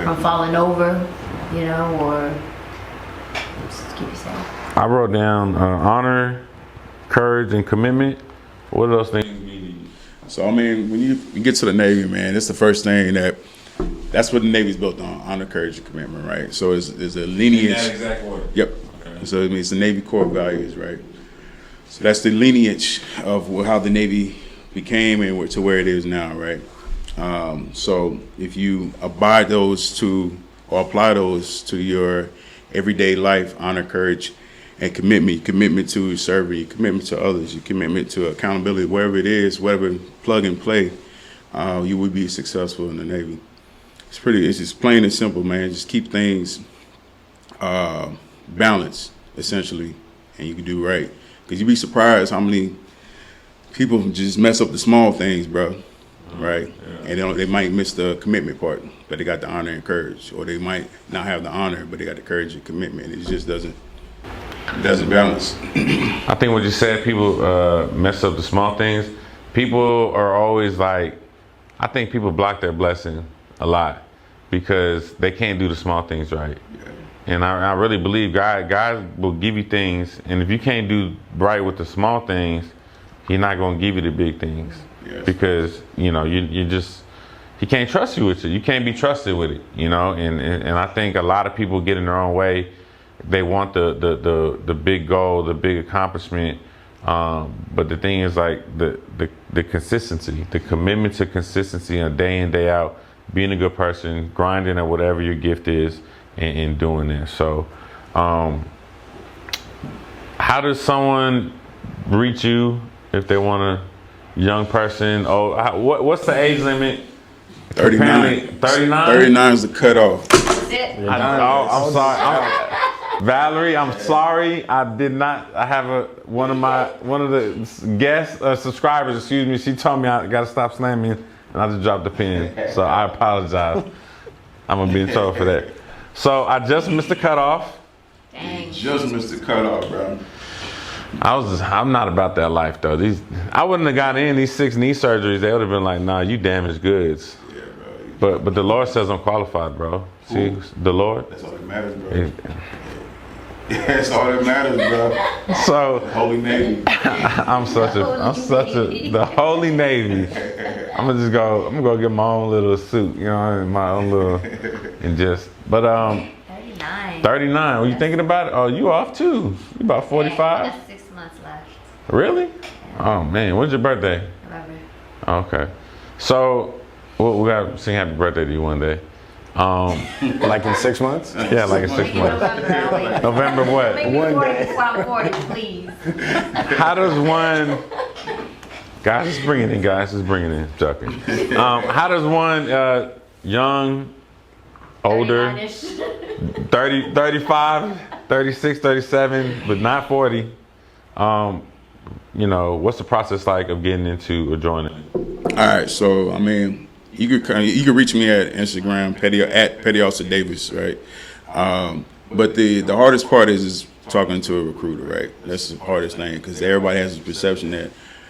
from falling over, or just keep you safe. I wrote down honor, courage, and commitment. What are those things mean to you? So I mean, when you get to the Navy, man, it's the first thing that's what the Navy's built on: honor, courage, and commitment, right? So it's a lineage. In that exact order. Yep. Okay. So it's the Navy core values, right? So that's the lineage of how the Navy became and to where it is now, right? So if you abide those to or apply those to your everyday life, honor, courage, and commitment to serving, your commitment to others, your commitment to accountability, wherever it is, whatever plug and play, you will be successful in the Navy. It's just plain and simple, man. Just keep things balanced, essentially, and you can do right. Because you'd be surprised how many people just mess up the small things, bro. Right? Yeah. And they might miss the commitment part, but they got the honor and courage. Or they might not have the honor, but they got the courage and commitment. It just doesn't balance. I think what you said, people mess up the small things. People are always like, I think people block their blessing a lot because they can't do the small things right. Yeah. And I really believe God will give you things, and if you can't do right with the small things, He's not going to give you the big things. Yes. Because He can't trust you with it. You can't be trusted with it, and I think a lot of people get in their own way. They want the big goal, the big accomplishment, but the thing is like the consistency, the commitment to consistency, day in, day out, being a good person, grinding at whatever your gift is, and doing this. So, how does someone reach you if they want a young person? What's the age limit? 39. 39? 39 is the cutoff. That's it. I'm sorry. Valerie, I'm sorry. I did not. I have one of the guests, subscribers, excuse me. She told me I got to stop slamming, and I just dropped the pen. So I apologize. I'm gonna be in trouble for that. So I just missed the cutoff. Dang. Just missed the cutoff, bro. I'm not about that life though. I wouldn't have gotten in these 6 knee surgeries. They would have been like, nah, you damaged goods. Yeah, bro. But the Lord says I'm qualified, bro. See, the Lord. That's all that matters, bro. That's all that matters, bro. So the Holy Navy. The Holy Navy. I'm gonna go get my own little suit, my own little, and just. But 39. 39. Were you thinking about it? Oh, you off too? You about 45? I got 6 months left. Really? Oh man, when's your birthday? November. Okay. So, we gotta sing happy birthday to you one day. Like in 6 months? Yeah, like in 6 months. November what? Make me 40 before I'm 40, please. How does one... Guys, just bring it in, guys. Just bring it in. Joking. How does one young, older, 30, 35, 36, 37, but not 40, what's the process like of getting into or joining? All right, so I mean, you could reach me at Instagram, at Petty Officer Davis, right? But the hardest part is talking to a recruiter, right? That's the hardest thing because everybody has a perception that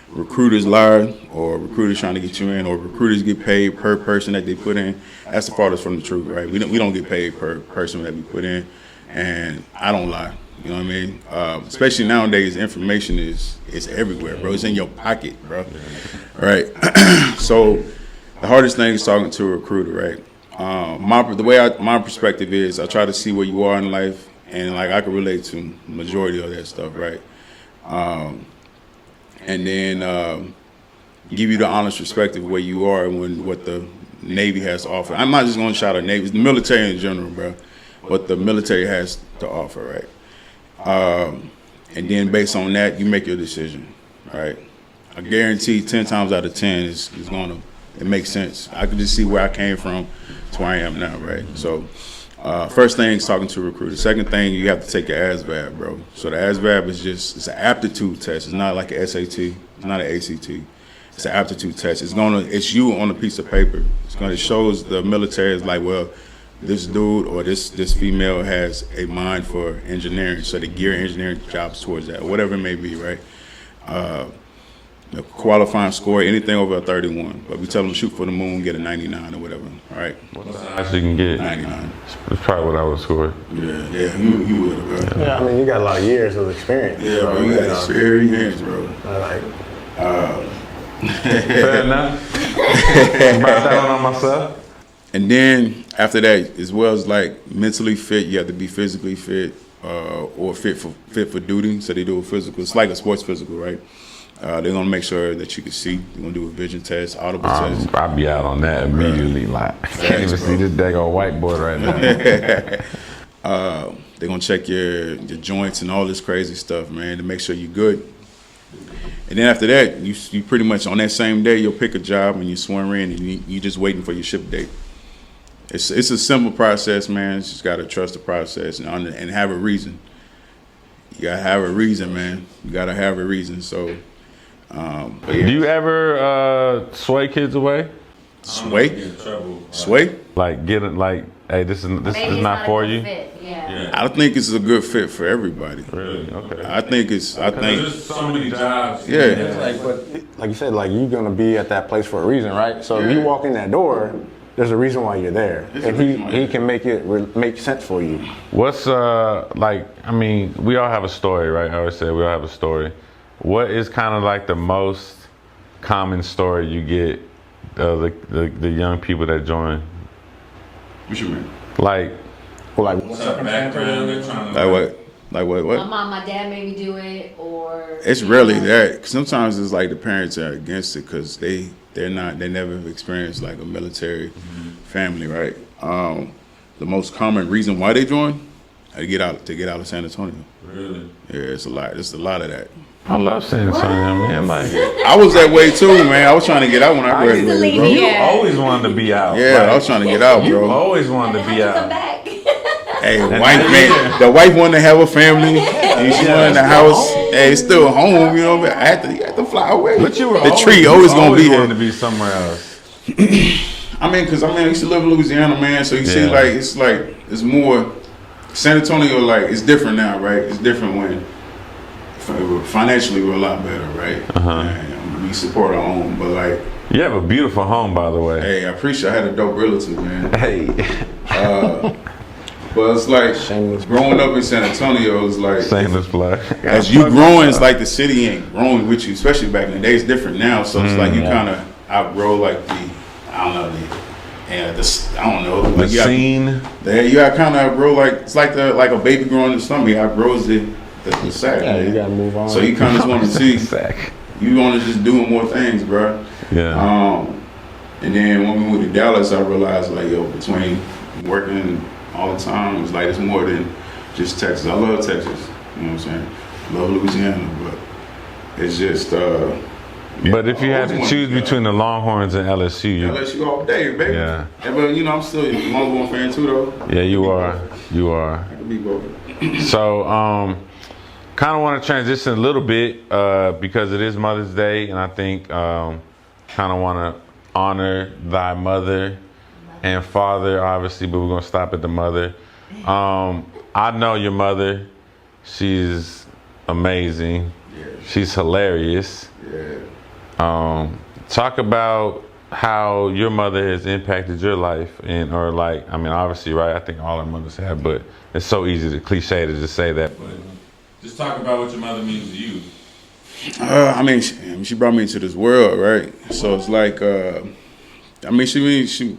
recruiters lie or recruiters trying to get you in or recruiters get paid per person that they put in. That's the farthest from the truth, right? We don't get paid per person that we put in, and I don't lie. You know what I mean? Especially nowadays, information is everywhere, bro. It's in your pocket, bro. Right? So the hardest thing is talking to a recruiter, right? My perspective is I try to see where you are in life, and like I can relate to the majority of that stuff, right? And then give you the honest perspective where you are and what the Navy has to offer. I'm not just going to shout out Navy, it's the military in general, bro. What the military has to offer, right? And then based on that, you make your decision, right? I guarantee 10 times out of 10 it makes sense. I can just see where I came from to where I am now, right? So first thing is talking to a recruiter. Second thing, you have to take your ASVAB, bro. So the ASVAB it's an aptitude test. It's not like an SAT. It's not an ACT. It's an aptitude test. It's you on a piece of paper. It shows the military is like, well, this dude or this female has a mind for engineering, so they gear engineering jobs towards that, whatever it may be, right? The qualifying score, anything over a 31, but we tell them shoot for the moon, get a 99 or whatever, all right? What's the highest you can get? 99. That's probably what I would score. Yeah, you would, bro. Yeah, I mean, you got a lot of years of experience. Yeah, bro, you got experience, bro. Like, Fair enough. Brought that one on myself. And then after that, as well as like mentally fit, you have to be physically fit or fit for duty. So they do a physical. It's like a sports physical, right? They're gonna make sure that you can see. They're gonna do a vision test, audible test. I'll be out on that immediately. Like I can't even see this daggone whiteboard right now. They're gonna check your joints and all this crazy stuff, man, to make sure you're good. And then after that, you pretty much on that same day you'll pick a job and you swear in and you just waiting for your ship date. It's a simple process, man. You just gotta trust the process and have a reason. You gotta have a reason, man. You gotta have a reason. So, but yeah. Do you ever sway kids away? Sway? Sway? Like get it like, hey, this is not for you. Yeah. I think it's a good fit for everybody. Really? Okay. I think There's so many jobs. yeah. like you said, like you're gonna be at that place for a reason, right? So if you walk in that door, there's a reason why you're there, and he can make it make sense for you. What's like? I mean, we all have a story, right? I always say we all have a story. What is kind of like the most common story you get the young people that join? What you mean? Like, Well, like, what's up background? They're trying to Like what? Like what? My mom, my dad made me do it, or It's really that. 'Cause sometimes it's like the parents are against it because they never experienced like a military family, right? The most common reason why they join, to get out of San Antonio. Really? Yeah, it's a lot. It's a lot of that. I love San Antonio, man. Like, I was that way too, man. I was trying to get out when I used to graduated, leave bro. here. you always wanted to be out. Yeah, Like, I was trying to get out, you bro. always wanted to how'd be you come out. back? Hey, the wife wanted to have a family. And she wanted the house. Hey, it's still home, you know. But I had to fly away. But you were the tree always gonna be here. wanted to be somewhere else. I mean, I used to live in Louisiana, man. So you see, it's more San Antonio. Like it's different now, right? It's different when financially we're a lot better, right? And we support our own, but like. You have a beautiful home, by the way. Hey, I appreciate. I had a dope relative, man. Hey, But it's like Shameless. growing up in San Antonio is like. shameless plug. As you growing, it's like the city ain't growing with you, especially back in the day. It's different now, so it's like you kind of outgrow like I don't know, The like scene. you got kind of outgrow like it's like a baby growing in the stomach. It outgrows the sack. yeah, man. you gotta move on. So you kind of just want to see, Sack. you want to just doing more things, bro. Yeah. And then when we moved to Dallas, I realized like between working all the time, it's more than just Texas. I love Texas, you know what I'm saying? I love Louisiana, but it's just. But if you had to choose between the Longhorns and LSU, LSU all day, baby. Yeah. But I'm still a Longhorn fan too, though. yeah, you are. You are. I can be both. So, kind of want to transition a little bit because it is Mother's Day, and I think kind of want to honor thy mother and father, obviously, but we're gonna stop at the mother. I know your mother. She's amazing. Yeah. She's hilarious. Yeah. Talk about how your mother has impacted your life, or like, I mean, obviously, right? I think all our mothers have, but it's so easy to cliche to just say that. But just talk about what your mother means to you. I mean, she brought me into this world, right? So it's like, I mean, she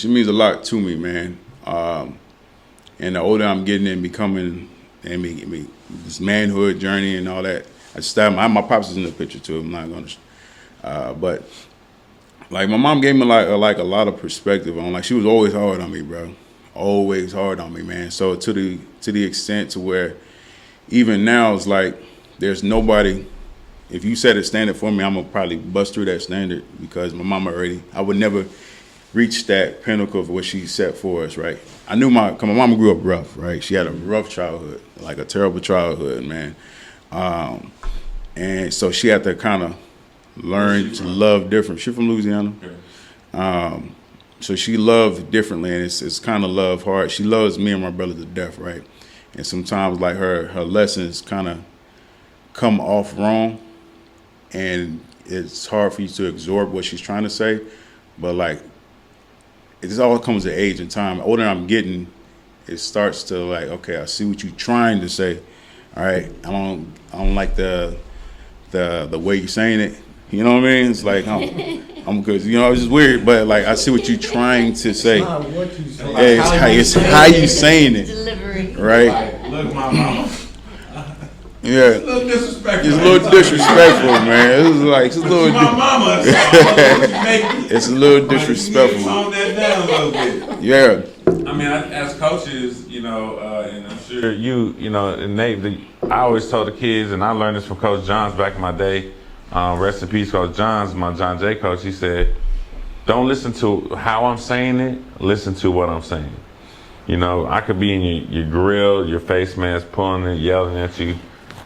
means a lot to me, man. And the older I'm getting and becoming, and me this manhood journey and all that. My pops is in the picture too. I'm not gonna, but like my mom gave me like a lot of perspective on, like, she was always hard on me, bro. Always hard on me, man. So to the extent to where even now it's like there's nobody. If you set a standard for me, I'm gonna probably bust through that standard because my mama I would never reach that pinnacle of what she set for us, right? I knew cause my mama grew up rough, right? She had a rough childhood, like a terrible childhood, man. And so she had to kind of learn to love different. She's from Louisiana. Okay. So she loved differently, and it's kind of love hard. She loves me and my brother to death, right? And sometimes like her lessons kind of come off wrong, and it's hard for you to absorb what she's trying to say. But like, it all comes at age and time. The older I'm getting, it starts to like, okay, I see what you're trying to say. All right, I don't like the way you're saying it. You know what I mean? It's like I'm good. You know, it's just weird, but like I see what you're trying to say. It's how you saying it. Delivery. Right? Look, my mama. Yeah. It's a little disrespectful. It's a little disrespectful, man. It's like it's a little. My mama. It's a little disrespectful. Calm that down a little bit. Yeah. I mean, as coaches, you know, and I'm sure you know, and I always told the kids, and I learned this from Coach Johns back in my day. Rest in peace, Coach Johns, my John Jay coach. He said, "Don't listen to how I'm saying it. Listen to what I'm saying." You know, I could be in your grill, your face mask, pulling it, yelling at you.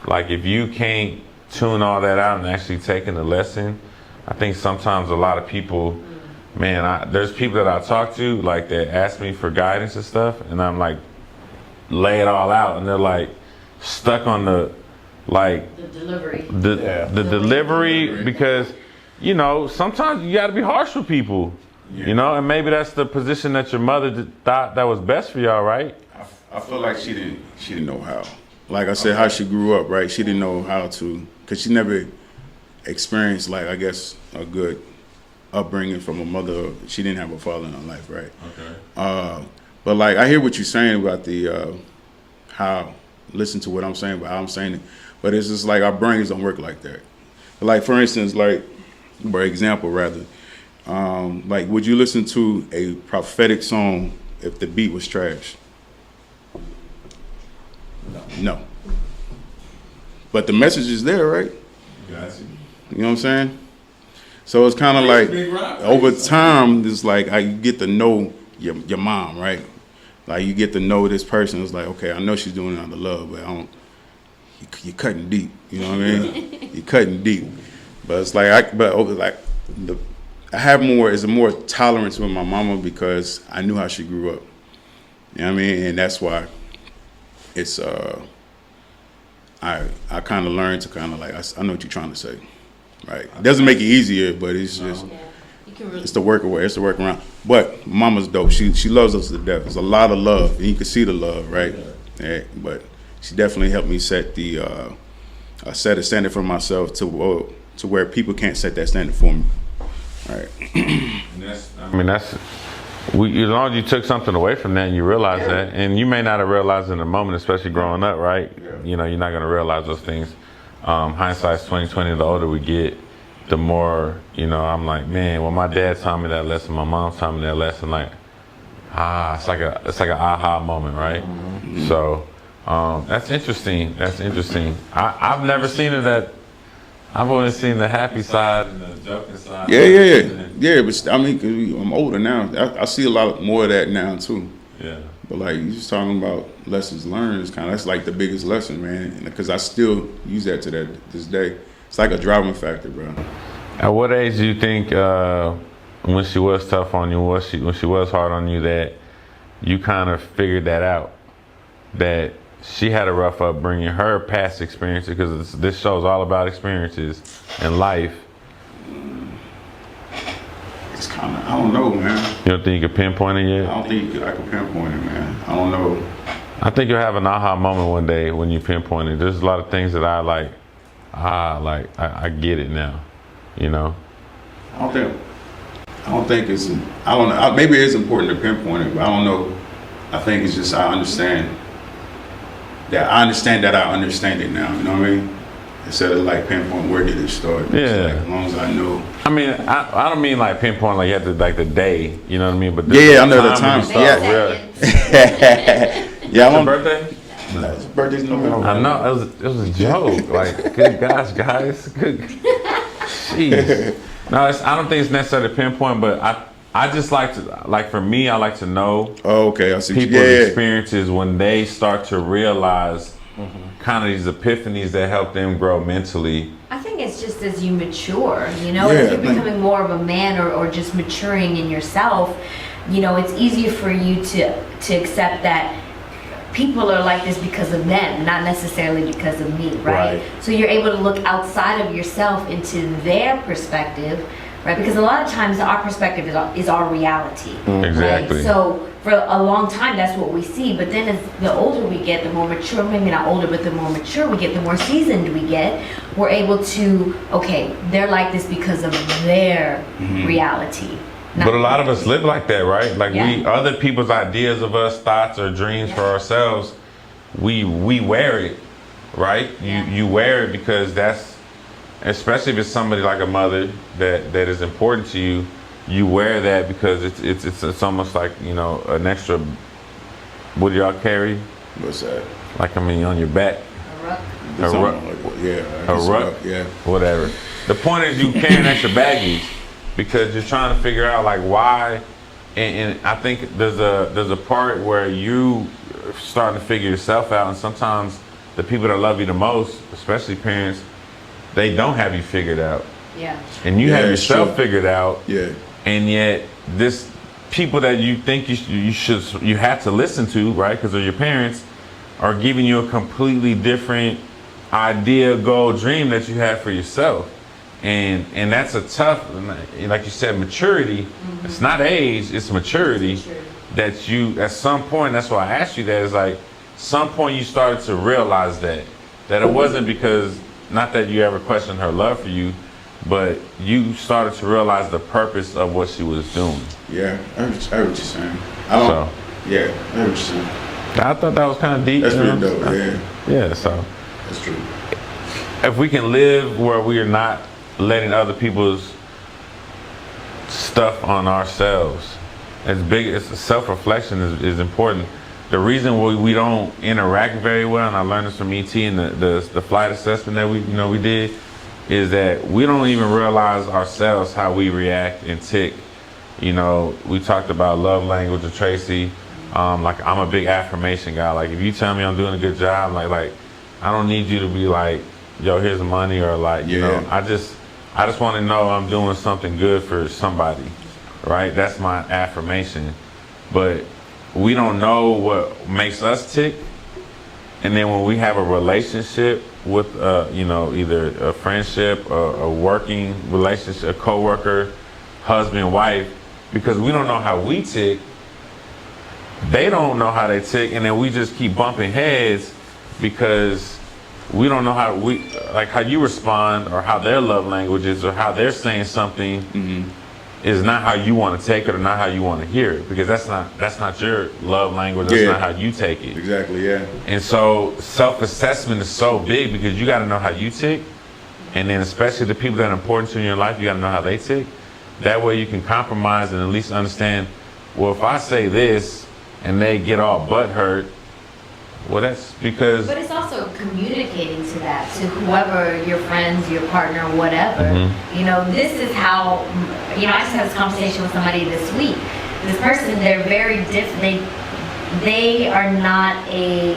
Like, if you can't tune all that out and actually taking the lesson, I think sometimes a lot of people, man, there's people that I talk to, like, that ask me for guidance and stuff, and I'm like, lay it all out, and they're like stuck on the delivery. The delivery, because, you know, sometimes you got to be harsh with people, you know, and maybe that's the position that your mother thought that was best for y'all, right? I feel like she didn't know how. Like I said, how she grew up, right? She didn't know how to, because she never experienced, like, I guess, a good upbringing from a mother. She didn't have a father in her life, right? Okay. But like, I hear what you're saying about the how, listen to what I'm saying, but how I'm saying it. But it's just like our brains don't work like that. Like, for instance, like, for example, rather, like, would you listen to a prophetic song if the beat was trash? No. But the message is there, right? Gotcha. You know what I'm saying? So it's kind of like, over time, it's like you get to know your mom, right? Like, you get to know this person. It's like, okay, I know she's doing it out of love, but you're cutting deep. You know what I mean? You're cutting deep. But it's like, I have more tolerance with my mama because I knew how she grew up. You know what I mean? And that's why it's I kind of learned to kind of like, I know what you're trying to say, right? It doesn't make it easier, but it's just it's the workaround. It's the workaround. But mama's dope. She loves us to death. There's a lot of love, and you can see the love, right? Yeah, but she definitely helped me set a standard for myself to where people can't set that standard for me. All right. As long as you took something away from that and you realize that, and you may not have realized in the moment, especially growing up, right? You know, you're not going to realize those things. Hindsight's 20/20. The older we get, the more, you know, I'm like, man, when my dad taught me that lesson, my mom taught me that lesson, like, it's like an aha moment, right? Mm-hmm. So that's interesting. I've never seen it that. I've only seen the happy side and the joking side. Yeah. But I mean, 'cause I'm older now. I see a lot more of that now too. Yeah. But like, you just talking about lessons learned. That's like the biggest lesson, man. Because I still use that to this day. It's like a driving factor, bro. At what age do you think when she was tough on you, when she was hard on you, that you kind of figured that out, that she had a rough upbringing, her past experiences, because this show's all about experiences in life. It's kind of, I don't know, man. You don't think you could pinpoint it yet? I don't think I can pinpoint it, man. I don't know. I think you'll have an aha moment one day when you pinpoint it. There's a lot of things that I like. I get it now. You know. I don't think it's. I don't know. Maybe it is important to pinpoint it, but I don't know. I think it's just I understand that I understand it now. You know what I mean? Instead of like pinpoint where did it start. Yeah. Like, as long as I know. I mean, I don't mean like pinpoint like you have to like the day. You know what I mean? But I know the time. Yeah. Yeah, Your birthday? No, his birthday's November. I know it was a joke. Like, good gosh, guys, good. Jeez. No, I don't think it's necessary to pinpoint, but I just like to, like for me, I like to know. Oh, okay, I see. People's experiences when they start to realize kind of these epiphanies that help them grow mentally. I think it's just as you mature, you know, Yeah, as you're becoming more of a man or just maturing in yourself, you know, it's easier for you to accept that people are like this because of them, not necessarily because of me, right? So you're able to look outside of yourself into their perspective, right? Because a lot of times our perspective is our reality. Exactly. Right? So for a long time, that's what we see. But then as the older we get, the more mature, maybe not older, but the more mature we get, the more seasoned we get, we're able to, okay, they're like this because of their reality. But a lot of us live like that, right? Like we, other people's ideas of us, thoughts or dreams for ourselves, we wear it, right? You wear it because that's, especially if it's somebody like a mother that is important to you, you wear that because it's almost like, you know, an extra. What do y'all carry? What's that? Like, I mean, on your back. A ruck. Yeah. A ruck. Yeah. Whatever. The point is you carrying extra baggage because you're trying to figure out like why, and I think there's a part where you starting to figure yourself out, and sometimes the people that love you the most, especially parents, they don't have you figured out. Yeah. And you have yourself figured out. Yeah. And yet this people that you think you have to listen to, right, because they're your parents, are giving you a completely different idea, goal, dream that you have for yourself. And that's a tough, like you said, maturity. It's not age, it's maturity. That you, at some point, that's why I asked you that, is like, some point you started to realize that it wasn't because, not that you ever questioned her love for you, but you started to realize the purpose of what she was doing. Yeah, I heard what you're saying. So, I heard what you're saying. I thought that was kind of deep. That's pretty dope, Yeah, so. That's true. If we can live where we are not letting other people's stuff on ourselves, it's self-reflection is important. The reason we don't interact very well, and I learned this from ET and the flight assessment that we did, is that we don't even realize ourselves how we react and tick. You know, we talked about love language with Tracy. Like, I'm a big affirmation guy. Like, if you tell me I'm doing a good job, like I don't need you to be like, yo, here's the money, or like, you know, I just want to know I'm doing something good for somebody, right? That's my affirmation. But we don't know what makes us tick. And then when we have a relationship with, you know, either a friendship, a working relationship, a coworker, husband, wife, because we don't know how we tick, they don't know how they tick, and then we just keep bumping heads because we don't know how you respond, or how their love language is, or how they're saying something is not how you want to take it, or not how you want to hear it, because that's not your love language. That's not how you take it. Exactly. Yeah. And so self-assessment is so big, because you got to know how you tick, and then especially the people that are important to you in your life, you got to know how they tick. That way you can compromise and at least understand, well, if I say this and they get all butthurt, well, that's because. But it's also communicating to that, to whoever, your friends, your partner, whatever. You know, this is how, you know, I just had this conversation with somebody this week. This person, they're very different. They are not a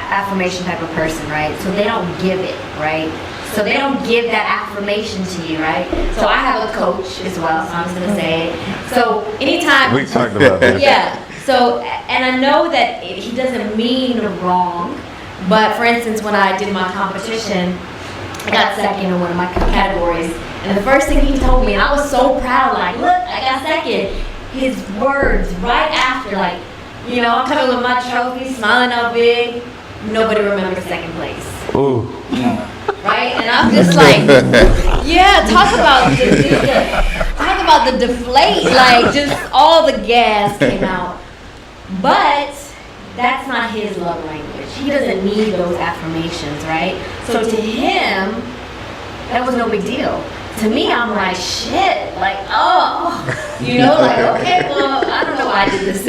affirmation type of person, right? So they don't give it, right? So they don't give that affirmation to you, right? So I have a coach as well, so I'm just gonna say it. So anytime We talked about this. yeah. So, and I know that he doesn't mean wrong, but for instance, when I did my competition, I got second in one of my categories. And the first thing he told me, and I was so proud, like, look, I got second. His words right after, like, you know, I'm coming with my trophy, smiling all big. Nobody remembers second place. Ooh. Right? And I'm just like, yeah, talk about the deflate, like just all the gas came out. But that's not his love language. He doesn't need those affirmations, right? So to him, that was no big deal. To me, I'm like, shit, like, oh, you know, like, okay, well, I don't know why I did this.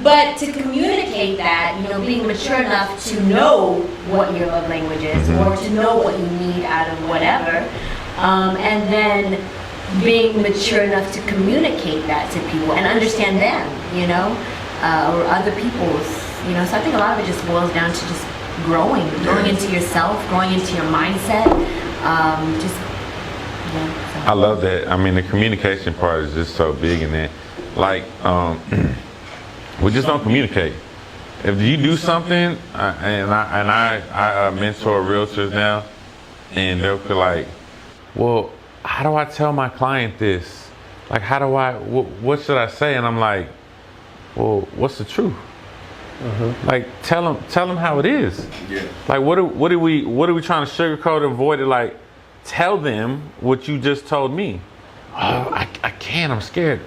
But to communicate that, you know, being mature enough to know what your love language is, or to know what you need out of whatever, and then being mature enough to communicate that to people and understand them, you know, or other people's, you know. So I think a lot of it just boils down to just growing into yourself, growing into your mindset, just, yeah. So. I love that. I mean, the communication part is just so big in it. Like, we just don't communicate. If you do something, and I mentor realtors now, and they'll be like, well, how do I tell my client this? Like, how do what should I say? And I'm like, well, what's the truth? Like, tell them how it is. Yeah. Like, what are we trying to sugarcoat or avoid it? Like, tell them what you just told me. Oh, I can't, I'm scared.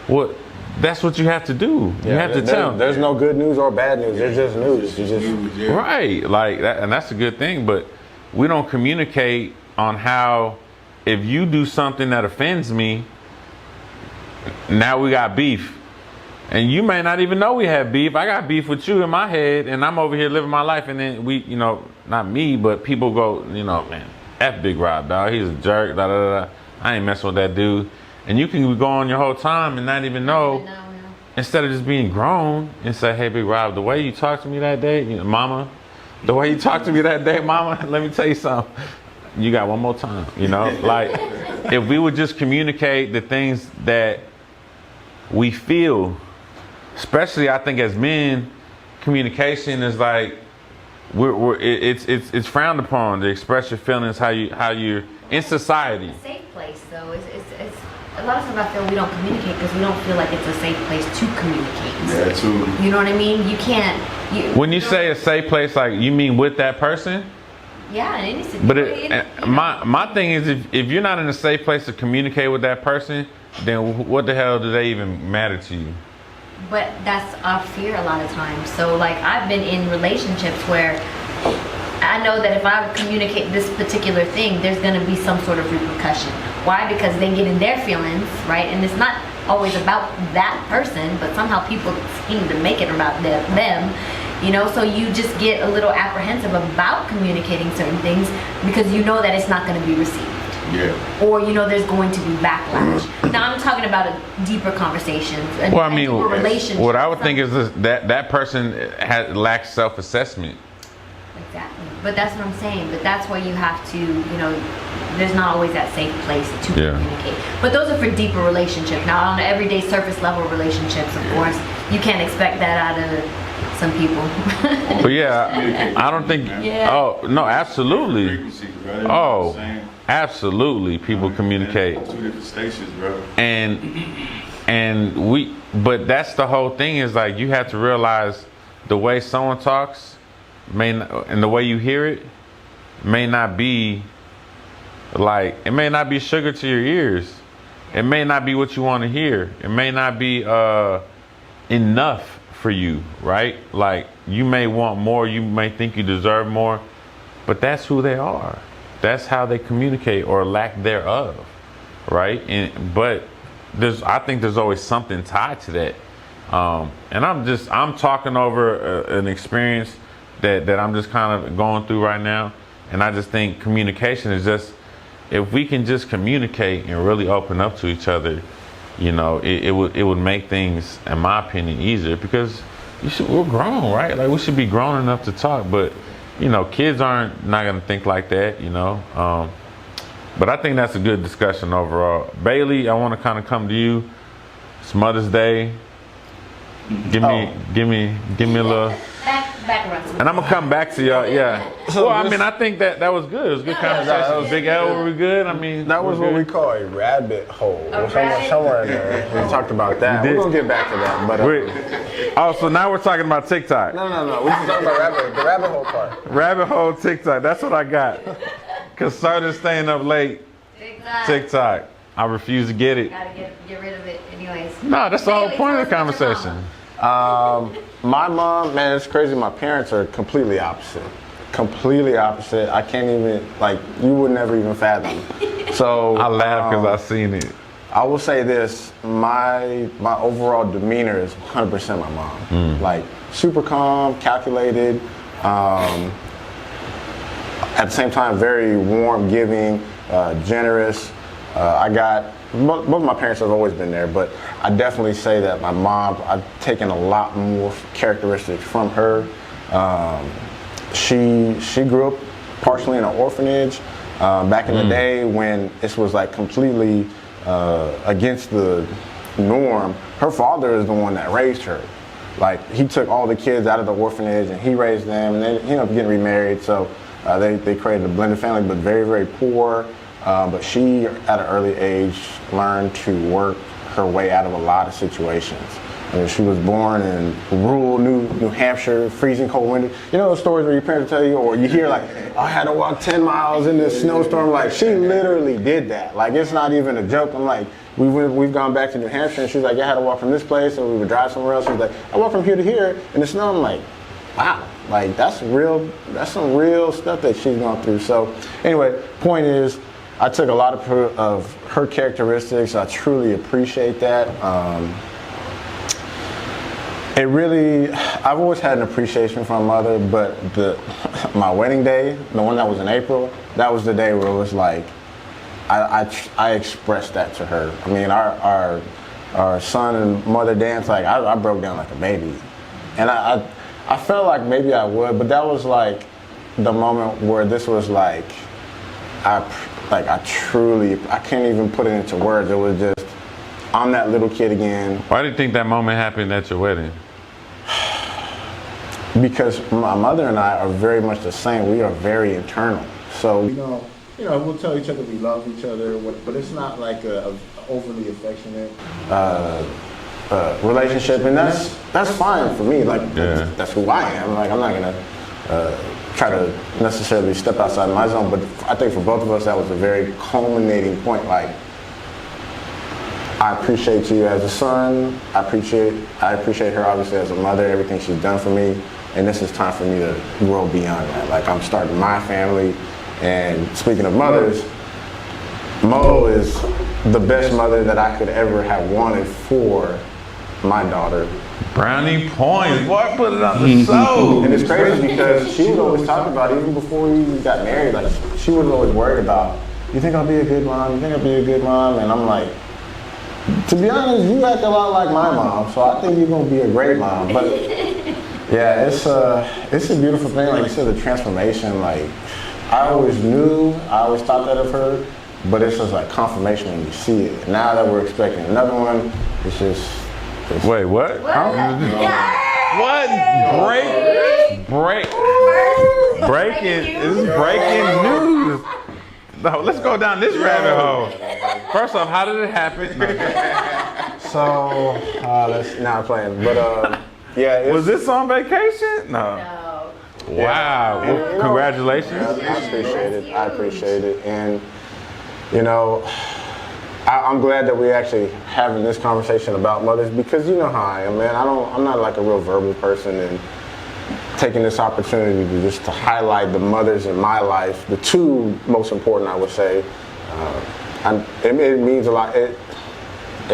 What? That's what you have to do. You have to tell them. There's no good news or bad news. There's just news. You just right, like that, and that's a good thing. But we don't communicate on how, if you do something that offends me, now we got beef, and you may not even know we have beef. I got beef with you in my head, and I'm over here living my life, and then we, you know, not me, but people go, you know, man, F Big Rob, dog. He's a jerk. Da da da. I ain't messing with that dude. And you can go on your whole time and not even know, instead of just being grown and say, hey, Big Rob, the way you talked to me that day, you know, mama, the way you talked to me that day, mama, let me tell you something. You got one more time, you know? Like, if we would just communicate the things that we feel, especially I think as men, communication is like, it's frowned upon to express your feelings how you're in society. A safe place, though. It's a lot of times I feel we don't communicate because we don't feel like it's a safe place to communicate. Yeah, too. You know what I mean? You can't. When you say a safe place, like, you mean with that person? Yeah, in any situation. But my thing is, if you're not in a safe place to communicate with that person, then what the hell do they even matter to you? But that's our fear a lot of times. So, like, I've been in relationships where I know that if I communicate this particular thing, there's going to be some sort of repercussion. Why? Because they get in their feelings, right? And it's not always about that person, but somehow people seem to make it about them, you know? So you just get a little apprehensive about communicating certain things because you know that it's not going to be received. Yeah. Or, you know, there's going to be backlash. Now, I'm talking about a deeper conversation. Well, I mean, relationship. what I would think is that person lacks self-assessment. Exactly. But that's what I'm saying. But that's why you have to, you know, there's not always that safe place to communicate. But those are for deeper relationships. Now, on everyday surface level relationships, of course, you can't expect that out of some people. But yeah, I don't think. Yeah. Oh no, absolutely. Oh, absolutely. People communicate. Two different stations, bro. And we, but that's the whole thing, is like, you have to realize the way someone talks and the way you hear it may not be like, it may not be sugar to your ears. It may not be what you want to hear. It may not be enough for you, right? Like, you may want more, you may think you deserve more, but that's who they are. That's how they communicate, or lack thereof, right? But I think there's always something tied to that. And I'm talking over an experience that I'm just kind of going through right now. And I just think communication is just, if we can just communicate and really open up to each other, you know, it would make things, in my opinion, easier, because we're grown, right? Like, we should be grown enough to talk. But kids aren't not gonna think like that, But I think that's a good discussion overall. Bailey, I want to kind of come to you. It's Mother's Day. Give me a little. Back around. And I'm gonna come back to y'all. Yeah. Well, I mean, I think that was good. It was a good conversation. Big L, were we good? I mean, that was what we call a rabbit hole. Somewhere in there, we talked about that. We're gonna get back to that. But so now we're talking about TikTok. No. We just talking about the rabbit hole part. Rabbit hole TikTok. That's what I got. Cause started staying up late. TikTok. I refuse to get it. Gotta get rid of it, anyways. No, that's the whole point of the conversation. My mom, man, it's crazy. My parents are completely opposite. Completely opposite. I can't even, you would never even fathom. So I laugh because I've seen it. I will say this: my overall demeanor is 100% my mom. Super calm, calculated. At the same time, very warm, giving, generous. Both of my parents have always been there, but I definitely say that my mom, I've taken a lot more characteristics from her. She grew up partially in an orphanage back in the day when this was completely against the norm. Her father is the one that raised her. He took all the kids out of the orphanage and he raised them, and they ended up getting remarried. So they created a blended family, but very, very poor. But she, at an early age, learned to work her way out of a lot of situations. She was born in rural New Hampshire, freezing cold winter. You know those stories where your parents tell you, or you hear I had to walk 10 miles in this snowstorm. She literally did that. It's not even a joke. I'm we've gone back to New Hampshire, and she's like, I had to walk from this place, and we would drive somewhere else. She's like, I walked from here to here in the snow. I'm like, wow, that's some real stuff that she's gone through. So anyway, point is, I took a lot of her characteristics. I truly appreciate that. I've always had an appreciation for my mother, but my wedding day, the one that was in April, that was the day where it was I expressed that to her. I mean, our son and mother dance, I broke down like a baby. And I felt like maybe I would, but that was the moment where this was I can't even put it into words. It was just, I'm that little kid again. Why do you think that moment happened at your wedding? Because my mother and I are very much the same. We are very internal. So, we'll tell each other we love each other, but it's not a overly affectionate relationship. And that's fine for me. That's who I am. I'm not going to try to necessarily step outside my zone, but I think for both of us that was a very culminating point. I appreciate you as a son. I appreciate her obviously as a mother, everything she's done for me, and this is time for me to grow beyond that. I'm starting my family, and speaking of mothers, Mo is the best mother that I could ever have wanted for my daughter. Brownie points. Boy, put it on the soul. And it's crazy because she would always talk about, even before we got married, she was always worried about, you think I'll be a good mom? You think I'll be a good mom? And I'm like, to be honest, you act a lot like my mom, so I think you're going to be a great mom. But yeah, it's a beautiful thing. Like you said, the transformation, I always thought that of her, but it's just confirmation when you see it. Now that we're expecting another one, it's just... Wait, what? What? Breaking. This is breaking news. No, let's go down this rabbit hole. First off, how did it happen? So, let's not playing. But yeah. Was this on vacation? No. Wow. Well, congratulations. I appreciate it. And, I'm glad that we're actually having this conversation about mothers, because you know how I am, man. I'm not a real verbal person, and taking this opportunity to highlight the mothers in my life, the two most important, I would say, it means a lot. It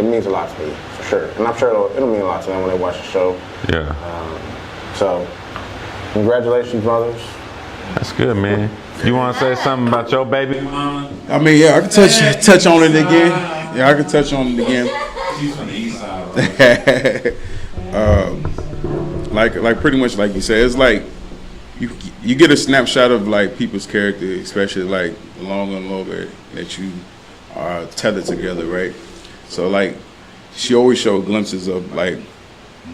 means a lot to me, for sure, and I'm sure it'll mean a lot to them when they watch the show. Yeah. So, congratulations, mothers. That's good, man. You want to say something about your baby mama? I mean, yeah, I can touch on it again. Yeah, I can touch on it again. She's from the east side. Like pretty much like you said, it's like you get a snapshot of like people's character, especially like longer and longer that you are tethered together, right? So like she always showed glimpses of like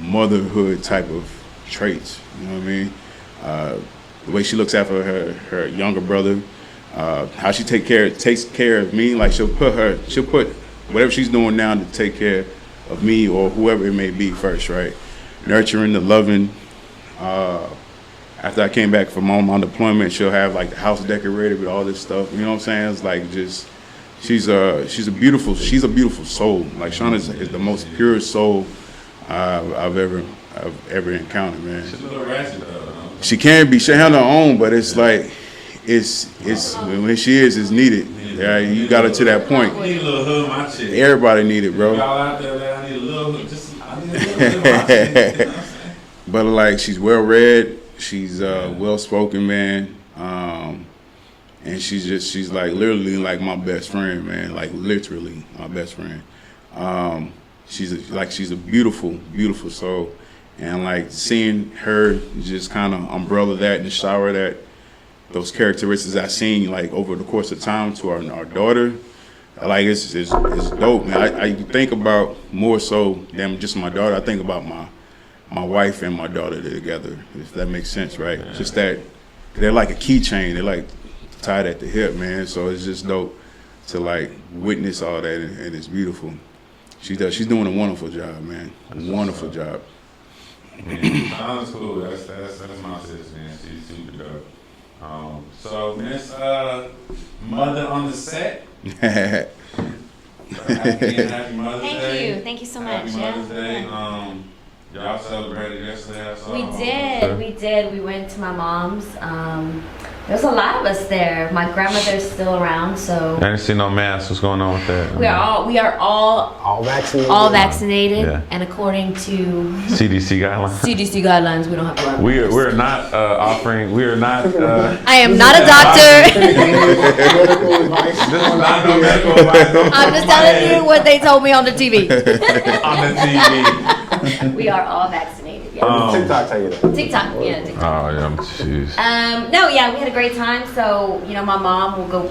motherhood type of traits. You know what I mean? The way she looks after her younger brother, how she takes care of me. Like she'll put whatever she's doing now to take care of me or whoever it may be first, right? Nurturing, the loving. After I came back from on deployment, she'll have like the house decorated with all this stuff. You know what I'm saying? It's like just she's a beautiful soul. Like Shauna is the most pure soul I've ever encountered, man. She's a little ratchet though. She can be. She have her own, but it's like it's when she is needed. Yeah, you got her to that point. I need a little hood in my chick. Everybody need it, bro. Y'all out there, man, I need a little hood. I need a little hood in my chick. You know what I'm saying? But like she's well read. She's well spoken, man. And she's like literally like my best friend, man. Like literally my best friend. She's a beautiful soul. And like seeing her just kind of umbrella that and shower that, those characteristics I seen like over the course of time to our daughter, like it's dope, man. I think about more so than just my daughter. I think about my wife and my daughter together, if that makes sense, right? Yeah. Just that they're like a keychain. They're like tied at the hip, man. So it's just dope to like witness all that, and it's beautiful. She's doing a wonderful job, man. Wonderful job. Yeah, sounds cool. That's my sis, man. She's super dope. So Miss Mother on the set. Happy Mother's Day. Thank you so much. Happy Mother's Day. Y'all celebrated yesterday. We did. We went to my mom's. There's a lot of us there. My grandmother's still around, so. I didn't see no masks. What's going on with that? We are all vaccinated. All vaccinated, yeah. And according to CDC guidelines. We don't have to wear. We're not offering. We are not. I am not a doctor. This is not no medical advice. I'm just telling you what they told me on the TV. On the TV. We are all vaccinated. Yeah. TikTok tell you that. TikTok. Oh yeah, jeez. No, yeah, we had a great time. So, you know, my mom will go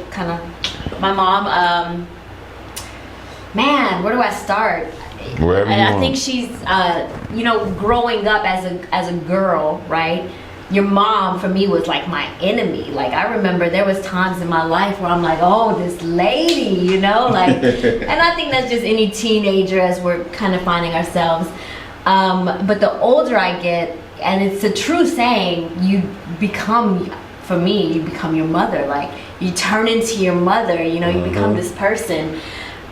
man, where do I start? Wherever you I want. think she's, you know, growing up as a girl, right? Your mom, for me, was like my enemy. Like, I remember there was times in my life where I'm like, oh, this lady, you know? Like, and I think that's just any teenager as we're kind of finding ourselves. But the older I get, and it's a true saying, you become your mother. Like, you turn into your mother, you know, you become this person.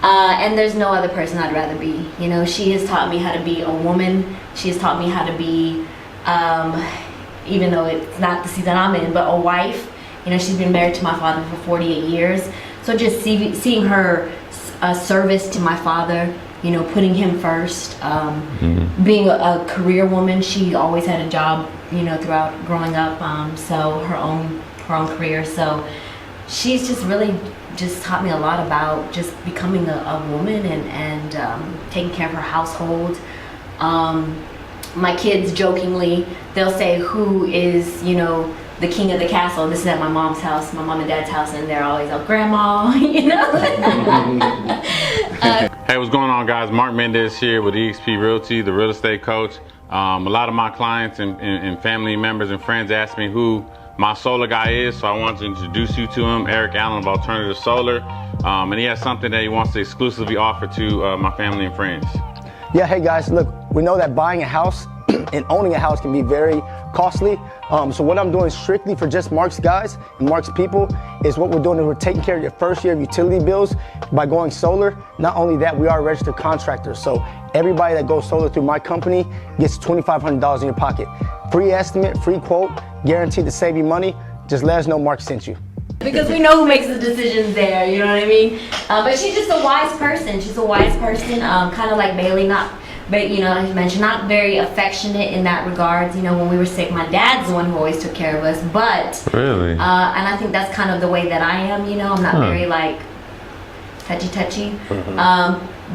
And there's no other person I'd rather be. You know, she has taught me how to be a woman. She has taught me how to be, even though it's not the season I'm in, but a wife. You know, she's been married to my father for 48 years. So just seeing her service to my father, you know, putting him first, being a career woman. She always had a job, you know, throughout growing up, so her own career. So she's just really just taught me a lot about just becoming a woman and taking care of her household. My kids jokingly, they'll say, who is, you know, the king of the castle? This is at my mom's house, my mom and dad's house, and they're always like, grandma, you know? Hey, what's going on, guys? Mark Mendez here with eXp Realty, the real estate coach. A lot of my clients and family members and friends ask me who my solar guy is, so I want to introduce you to him, Eric Allen of Alternative Solar. And he has something that he wants to exclusively offer to my family and friends. Yeah, hey guys, look, we know that buying a house and owning a house can be very costly. So what I'm doing strictly for just Mark's guys and Mark's people is what we're doing is we're taking care of your first year of utility bills by going solar. Not only that, we are a registered contractor. So everybody that goes solar through my company gets $2,500 in your pocket. Free estimate, free quote, guaranteed to save you money. Just let us know Mark sent you. Because we know who makes the decisions there, you know what I mean? But she's just a wise person. She's a wise person, kind of like Bailey, but you know, as you mentioned, not very affectionate in that regard. You know, when we were sick, my dad's the one who always took care of us. But really, and I think that's kind of the way that I am. You know, I'm not very like touchy,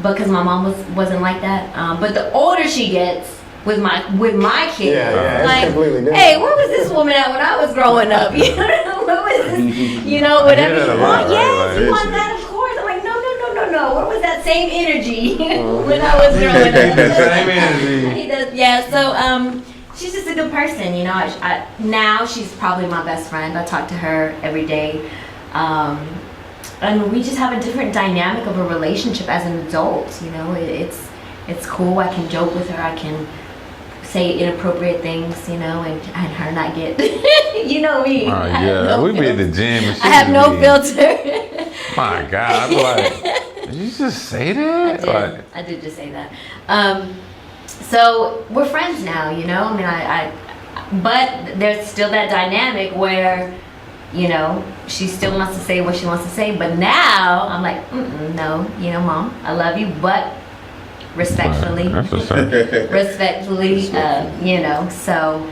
because my mom wasn't like that. But the older she gets, with my kids. Yeah, it's like, completely different. hey, where was this woman at when I was growing up? You know, where was this? You know, whatever that a you lot, want. right? Yes, you Like- want that, of course. I'm like, no. Where was that same energy when I was growing up? Same energy. He does, yeah. So she's just a good person, you know. Now she's probably my best friend. I talk to her every day, and we just have a different dynamic of a relationship as an adult. You know, it's cool. I can joke with her. I can say inappropriate things, you know, and her not get, you know me. Oh, yeah, we be at the gym and she I have no be- filter. My God, I'm like, did you just say that? Like, I did just say that. So we're friends now, you know. I mean, but there's still that dynamic where, you know, she still wants to say what she wants to say. But now I'm like, no, you know, Mom, I love you, but respectfully, that's what's up. respectfully, you know. So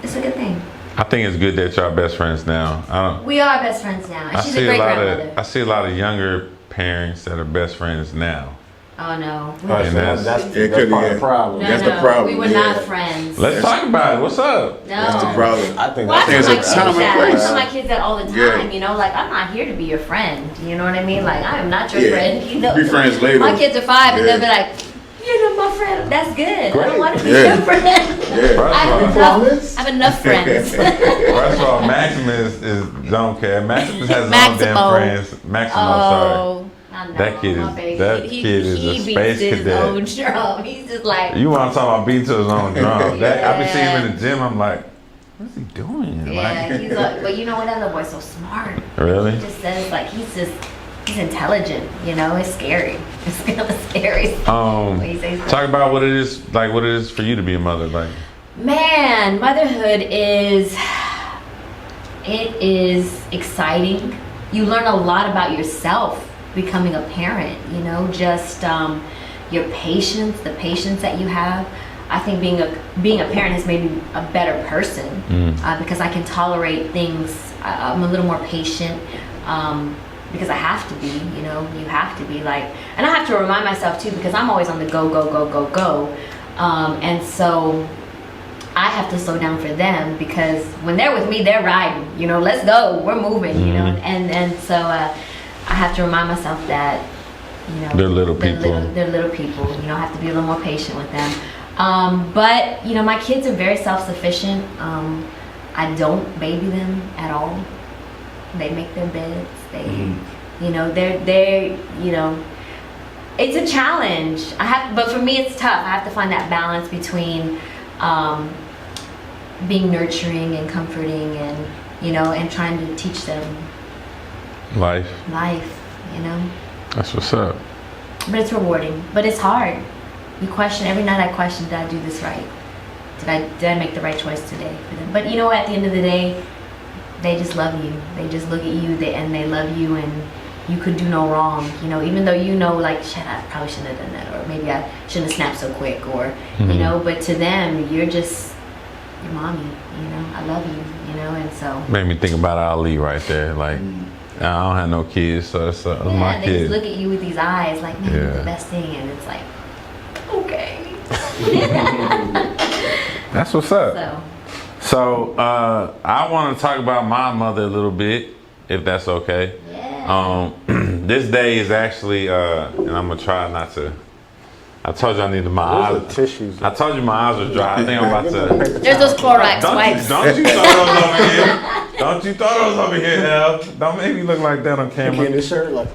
it's a good thing. I think it's good that y'all best friends now. We are best friends now. And she's a great grandmother. I see a lot of younger parents that are best friends now. Oh no. And that's That's part of the problem. No, That's no, the problem, we were yeah. not friends. Let's talk about it. What's up? No. That's the problem. I think Well, I that's tell There's my a kids time and that. I place. tell my kids that all the time. Yeah. You know, like, I'm not here to be your friend. You know what I mean? Like, I am not your Yeah. friend. You know, Be friends later. My kids are 5, and Yeah. they'll be like, "You're not my friend." That's good. I Great. don't want to be Yeah. your friend. Yeah. I have enough friends. First of all, Maximus don't care. Maximus has his own damn Maximo. friends. Maximo, sorry. Oh, I know, That kid my is- baby. that he, kid is he a beats space his cadet. own drum. He's just like, You want to talk about beating to his own drum? That I be seeing him Yeah. in the gym. I'm like, what's he doing? yeah, he's like, but you know what? That little boy's so smart. Really? He just says, like, he's intelligent, you know. It's scary. It's kind of scary. What you say, Talk about what it is for you to be a mother. Like, Man, motherhood is exciting. You learn a lot about yourself becoming a parent, you know, just your patience, the patience that you have. I think being a parent has made me a better person because I can tolerate things. I'm a little more patient because I have to be, you know. You have to be like, and I have to remind myself too, because I'm always on the go, and so I have to slow down for them, because when they're with me, they're riding, you know. Let's go, we're moving, you know. And so I have to remind myself that, you know, They're little people. They're little people. You know, I have to be a little more patient with them. But you know, my kids are very self-sufficient. I don't baby them at all. They make their beds. They, you know, they're, you know, it's a challenge. But for me, it's tough. I have to find that balance between being nurturing and comforting, and, you know, and trying to teach them life. you know. That's what's up. But it's rewarding. But it's hard. You question every night. I question, did I do this right? Did I make the right choice today for them? But you know, at the end of the day, they just love you. They just look at you, and they love you, and you could do no wrong. You know, even though you know, like, shit, I probably shouldn't have done that, or maybe I shouldn't have snapped so quick, or you know. But to them, you're just your mommy. You know, I love you. You know, and so. Made me think about Ali right there. Like, I don't have no kids, so it's my They kid. just look at you with these eyes, like, man, you're Yeah. the best thing, and it's like, okay. That's what's up. So. So I want to talk about my mother a little bit, if that's okay. Yeah. This day is actually, and I'm gonna try not to. I told you I needed my Those are eyes. tissues. I told you my eyes were dry. I think I'm about to. There's those Clorox wipes. Don't you throw those over here? Don't you throw those over here, Hal? Don't make me look like that on In camera. this shirt, like,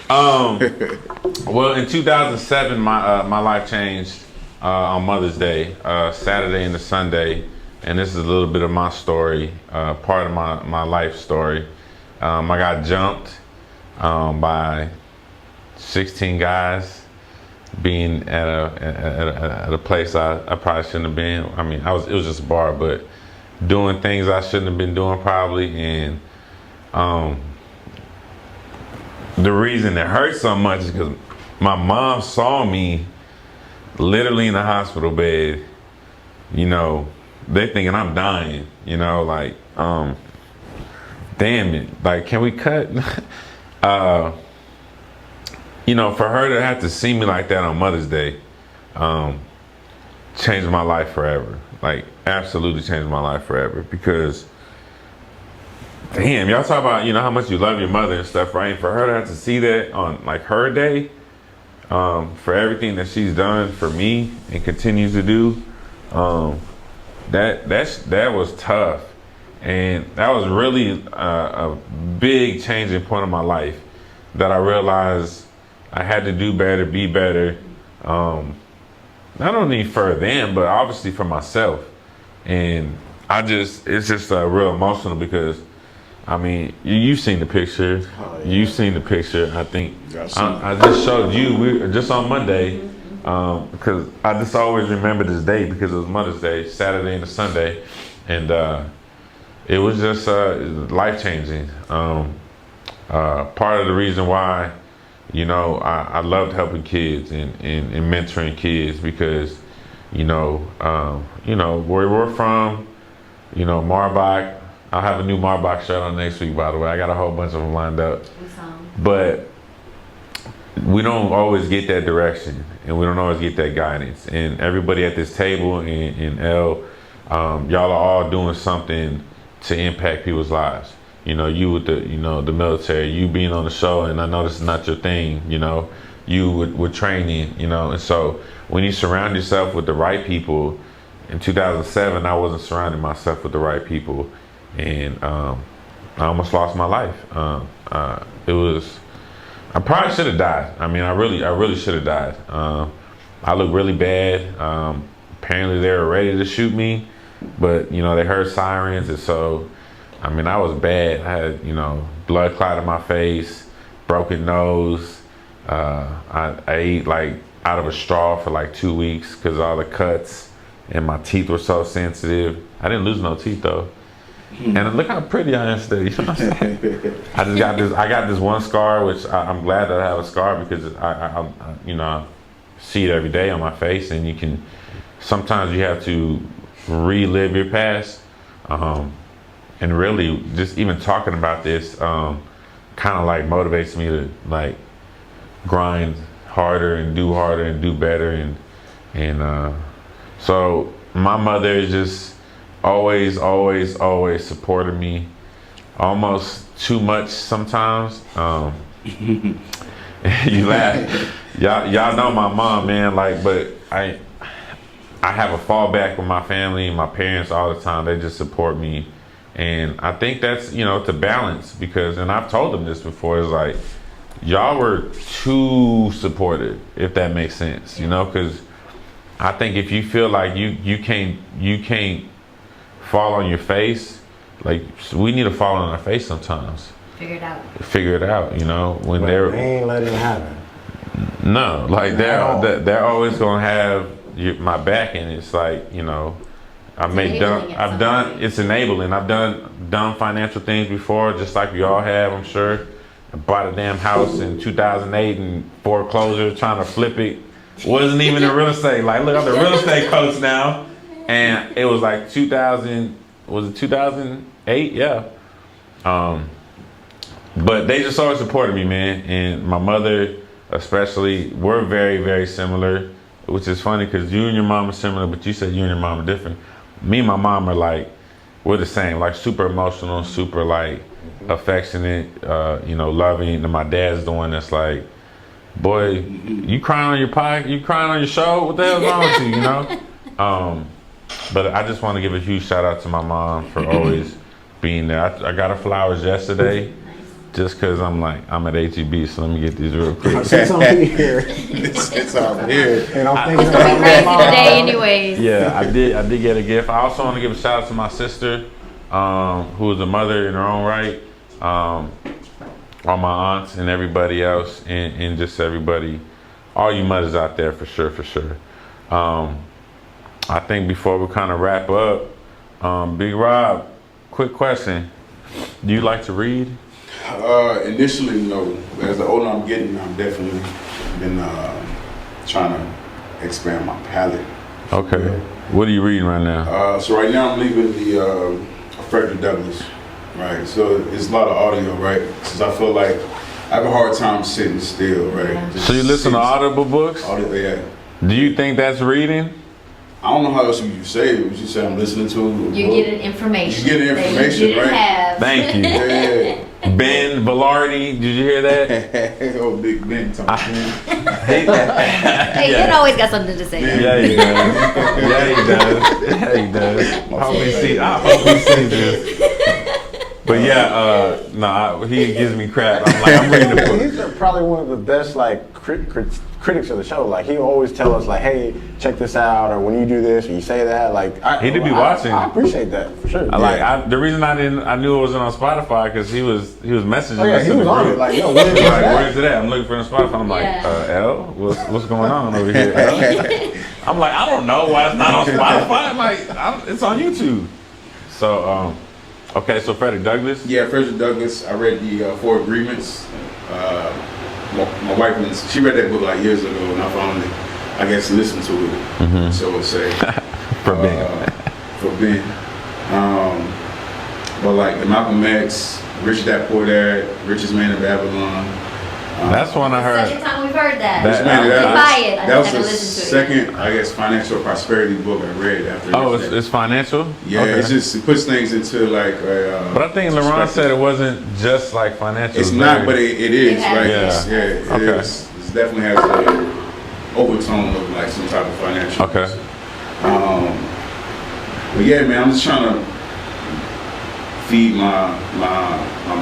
Well, in 2007, my life changed on Mother's Day, Saturday into Sunday, and this is a little bit of my story, part of my life story. I got jumped by 16 guys, being at a place I probably shouldn't have been. I mean, it was just a bar, but doing things I shouldn't have been doing probably, and the reason it hurt so much is because my mom saw me literally in the hospital bed. You know, they thinking I'm dying, you know, like, damn it, like, can we cut? You know, for her to have to see me like that on Mother's Day, changed my life forever. Like, absolutely changed my life forever. Because, damn, y'all talk about, you know, how much you love your mother and stuff, right? And for her to have to see that on, like, her day, for everything that she's done for me and continues to do, that was tough. And that was really a big changing point in my life, that I realized I had to do better, be better, not only for them, but obviously for myself. And it's just real emotional because, I mean, you've seen the picture. Oh, yeah. You've seen the picture. I think I I just showed you, just on Monday, because I just always remember this day because it was Mother's Day, Saturday and a Sunday. And it was just life-changing. Part of the reason why, you know, I loved helping kids and mentoring kids because, you know, where we're from, you know, Marbach. I'll have a new Marbach shirt on next week, by the way. I got a whole bunch of them lined up. But we don't always get that direction, and we don't always get that guidance. And everybody at this table in L, y'all are all doing something to impact people's lives. You know, you with the military, you being on the show, and I know this is not your thing, you know, you with training, you know. And so when you surround yourself with the right people, in 2007, I wasn't surrounding myself with the right people. And I almost lost my life. I probably should have died. I mean, I really should have died. I looked really bad. Apparently they were ready to shoot me, but, you know, they heard sirens. And so, I mean, I was bad. I had, you know, blood clot in my face, broken nose. I ate like out of a straw for like 2 weeks because all the cuts, and my teeth were so sensitive. I didn't lose no teeth though. And look how pretty I am today. You know what I'm saying? I got this one scar, which I'm glad that I have a scar because I you know, see it every day on my face, and sometimes you have to relive your past. And really, just even talking about this, kind of like motivates me to like grind harder and do better, and so my mother is just always supported me, almost too much sometimes. You laugh, y'all know my mom, man. Like, but I have a fallback with my family and my parents all the time. They just support me, and I think that's, you know, to balance, because, and I've told them this before, it's like y'all were too supportive, if that makes sense, you know, because I think if you feel like you can't fall on your face, like, we need to fall on our face sometimes. Figure it out, you know, when They ain't letting it happen. No, like they're always gonna have my back, and it's like, you know, it's enabling. I've done dumb financial things before, just like we all have, I'm sure. I bought a damn house in 2008 and foreclosure, trying to flip it. Wasn't even in real estate. Like, look, I'm the real estate coach now. And it was like 2008? Yeah. But they just always supported me, man. And my mother, especially, we're very, very similar, which is funny because you and your mom are similar, but you said you and your mom are different. Me and my mom are like, we're the same, like super emotional, super like affectionate, you know, loving. And my dad's the one that's like, boy, you crying on your podcast? You crying on your show? What the hell's wrong with you, you know? But I just want to give a huge shout out to my mom for always being there. I got her flowers yesterday just because I'm at HEB, so let me get these real quick. Since I'm here. It's out here. And I'm thinking It's gonna be crazy today anyways. Yeah, I did get a gift. I also want to give a shout out to my sister, who is a mother in her own right, all my aunts and everybody else, and just everybody, all you mothers out there, for sure. I think before we kind of wrap up, Big Rob, quick question. Do you like to read? Initially, no. As the older I'm getting, I'm definitely been trying to expand my palette. Okay. What are you reading right now? So right now I'm leaving the Frederick Douglass. Right. So it's a lot of audio, right? Since I feel like I have a hard time sitting still, right? So you listen to audible books? Audio, yeah. Do you think that's reading? I don't know how else you say it. What you say I'm listening to? You're getting information. You're getting information, that you didn't right? have. Thank you. Yeah. Ben Velarde, did you hear that? Oh, Big Ben. Hey, you always got something to say. Yeah, he does. Yeah, he does. Yeah, he does. I hope he sees this. But yeah, he gives me crap. I'm reading the book. He's probably one of the best like critics of the show. Like he always tell us like, hey, check this out, or when you do this or you say that. Like He did be watching. I appreciate that for sure. The reason I knew it wasn't on Spotify because he was messaging. Oh, yeah, us he in was the on group. it. Like, yo, Where's it at? I'm looking for it on Spotify. I'm like, L, what's going on over here? L? I'm like, I don't know why it's not on Spotify. I'm like, it's on YouTube. So, okay, so Frederick Douglass. Yeah, Frederick Douglass. I read the Four Agreements. My wife, she read that book like years ago, and I finally, I guess, listened to it. So it's say For Ben. For Ben. But like the Malcolm X, Rich Dad Poor Dad, Richest Man in Babylon. That's one I heard. Second time we've heard that. That- I didn't buy it. I That was just had the to listen to it. second, I guess, financial prosperity book I read after. Oh, Rich Dad. it's financial? Yeah, Okay. it puts things into like. But I think LaRon said it wasn't just like financial. It's not, but it is, It has right? it. It Okay. is. It definitely has an overtone of like some type of financial. Okay. But yeah, man, I'm just trying to feed my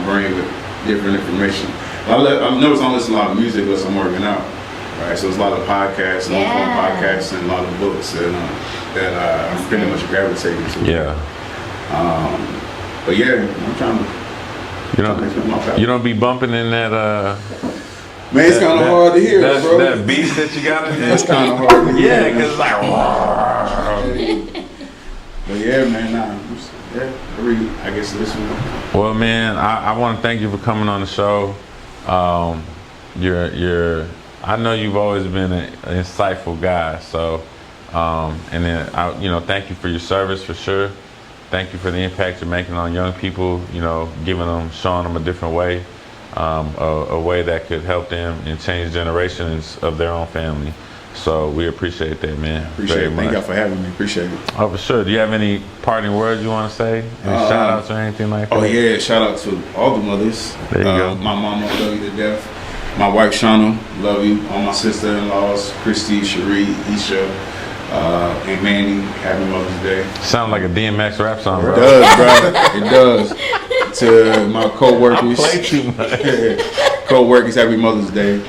brain with different information. I've noticed I listen to a lot of music unless I'm working out, right? So there's a lot of podcasts, long form podcasts, and a lot of books that I'm pretty much gravitating to. Yeah. But yeah, I'm trying to. You don't be bumping in that Man, it's kind of hard to hear, that, bro. that beat that you got in there. It's kind of hard to hear. Yeah, because it's like. But yeah, man, I guess listen. Well, man, I want to thank you for coming on the show. I know you've always been an insightful guy. So, and then thank you for your service for sure. Thank you for the impact you're making on young people. Showing them a different way, a way that could help them and change generations of their own family. So we appreciate that, man. Appreciate it. Thank y'all for having me. Appreciate it. Oh, for sure. Do you have any parting words you want to say? Any shout outs or anything like that? Oh yeah, shout out to all the mothers. There you go. My mama, love you to death. My wife Shauna, love you. All my sister-in-laws, Christy, Cherie, Isha, and Mandy, happy Mother's Day. Sound like a DMX rap song, bro. It does, bro. It does. To my co-workers. I play too much. Co-workers, happy Mother's Day.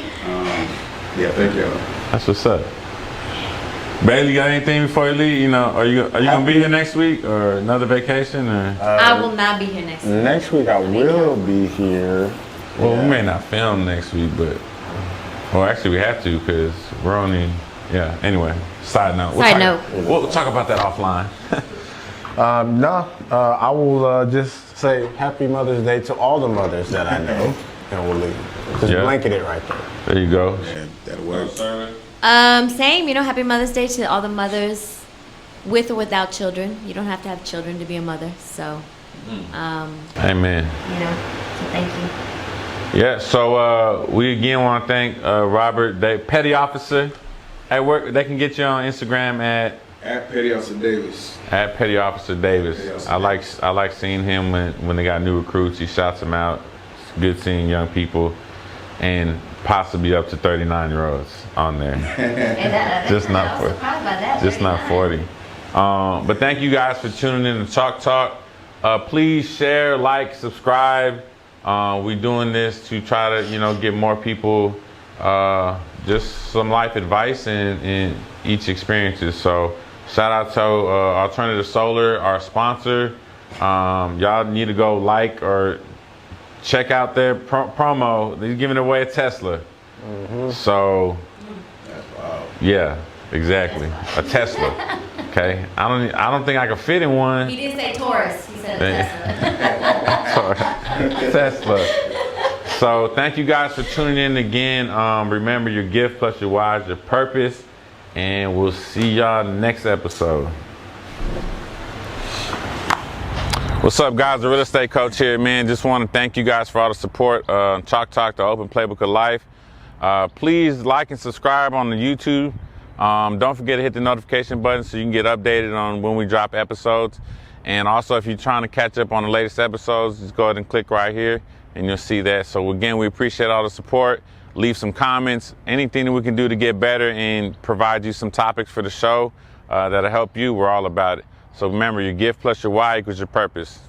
Yeah, thank y'all. That's what's up. Bailey, got anything before you leave? Are you gonna be here next week or another vacation or? I will not be here next week. Next week I will be here. Well, we may not film next week, but actually we have to because we're only Anyway, side note. We'll talk about that offline. I will just say Happy Mother's Day to all the mothers that I know, and we'll leave. Just blanket it right there. There you go. Yeah, that'll work. Same, Happy Mother's Day to all the mothers with or without children. You don't have to have children to be a mother. So, Amen. So thank you. Yeah, so we again want to thank Robert, Petty Officer at work. They can get you on Instagram at Petty Officer Davis. At Petty Officer Davis. Petty Officer I like seeing him when they got new recruits. He shouts them out. It's good seeing young people and possibly up to 39-year-olds on there. Just not 40. Just not 40. But thank you guys for tuning in to Chalk Talk. Please share, like, subscribe. We're doing this to try to, get more people just some life advice and each experiences. So shout out to Alternative Solar, our sponsor. Y'all need to go like or check out their promo. They're giving away a Tesla. So yeah, exactly, a Tesla. Okay, I don't think I could fit in one. He didn't say Taurus. He said a Tesla. Tesla. So thank you guys for tuning in again. Remember your gift plus your why is your purpose, and we'll see y'all next episode. What's up, guys? The real estate coach here, man. Just want to thank you guys for all the support. Chalk Talk, the open playbook of life. Please like and subscribe on the YouTube. Don't forget to hit the notification button so you can get updated on when we drop episodes. And also, if you're trying to catch up on the latest episodes, just go ahead and click right here and you'll see that. So again, we appreciate all the support. Leave some comments, anything that we can do to get better and provide you some topics for the show that'll help you. We're all about it. So remember, your gift plus your why equals your purpose.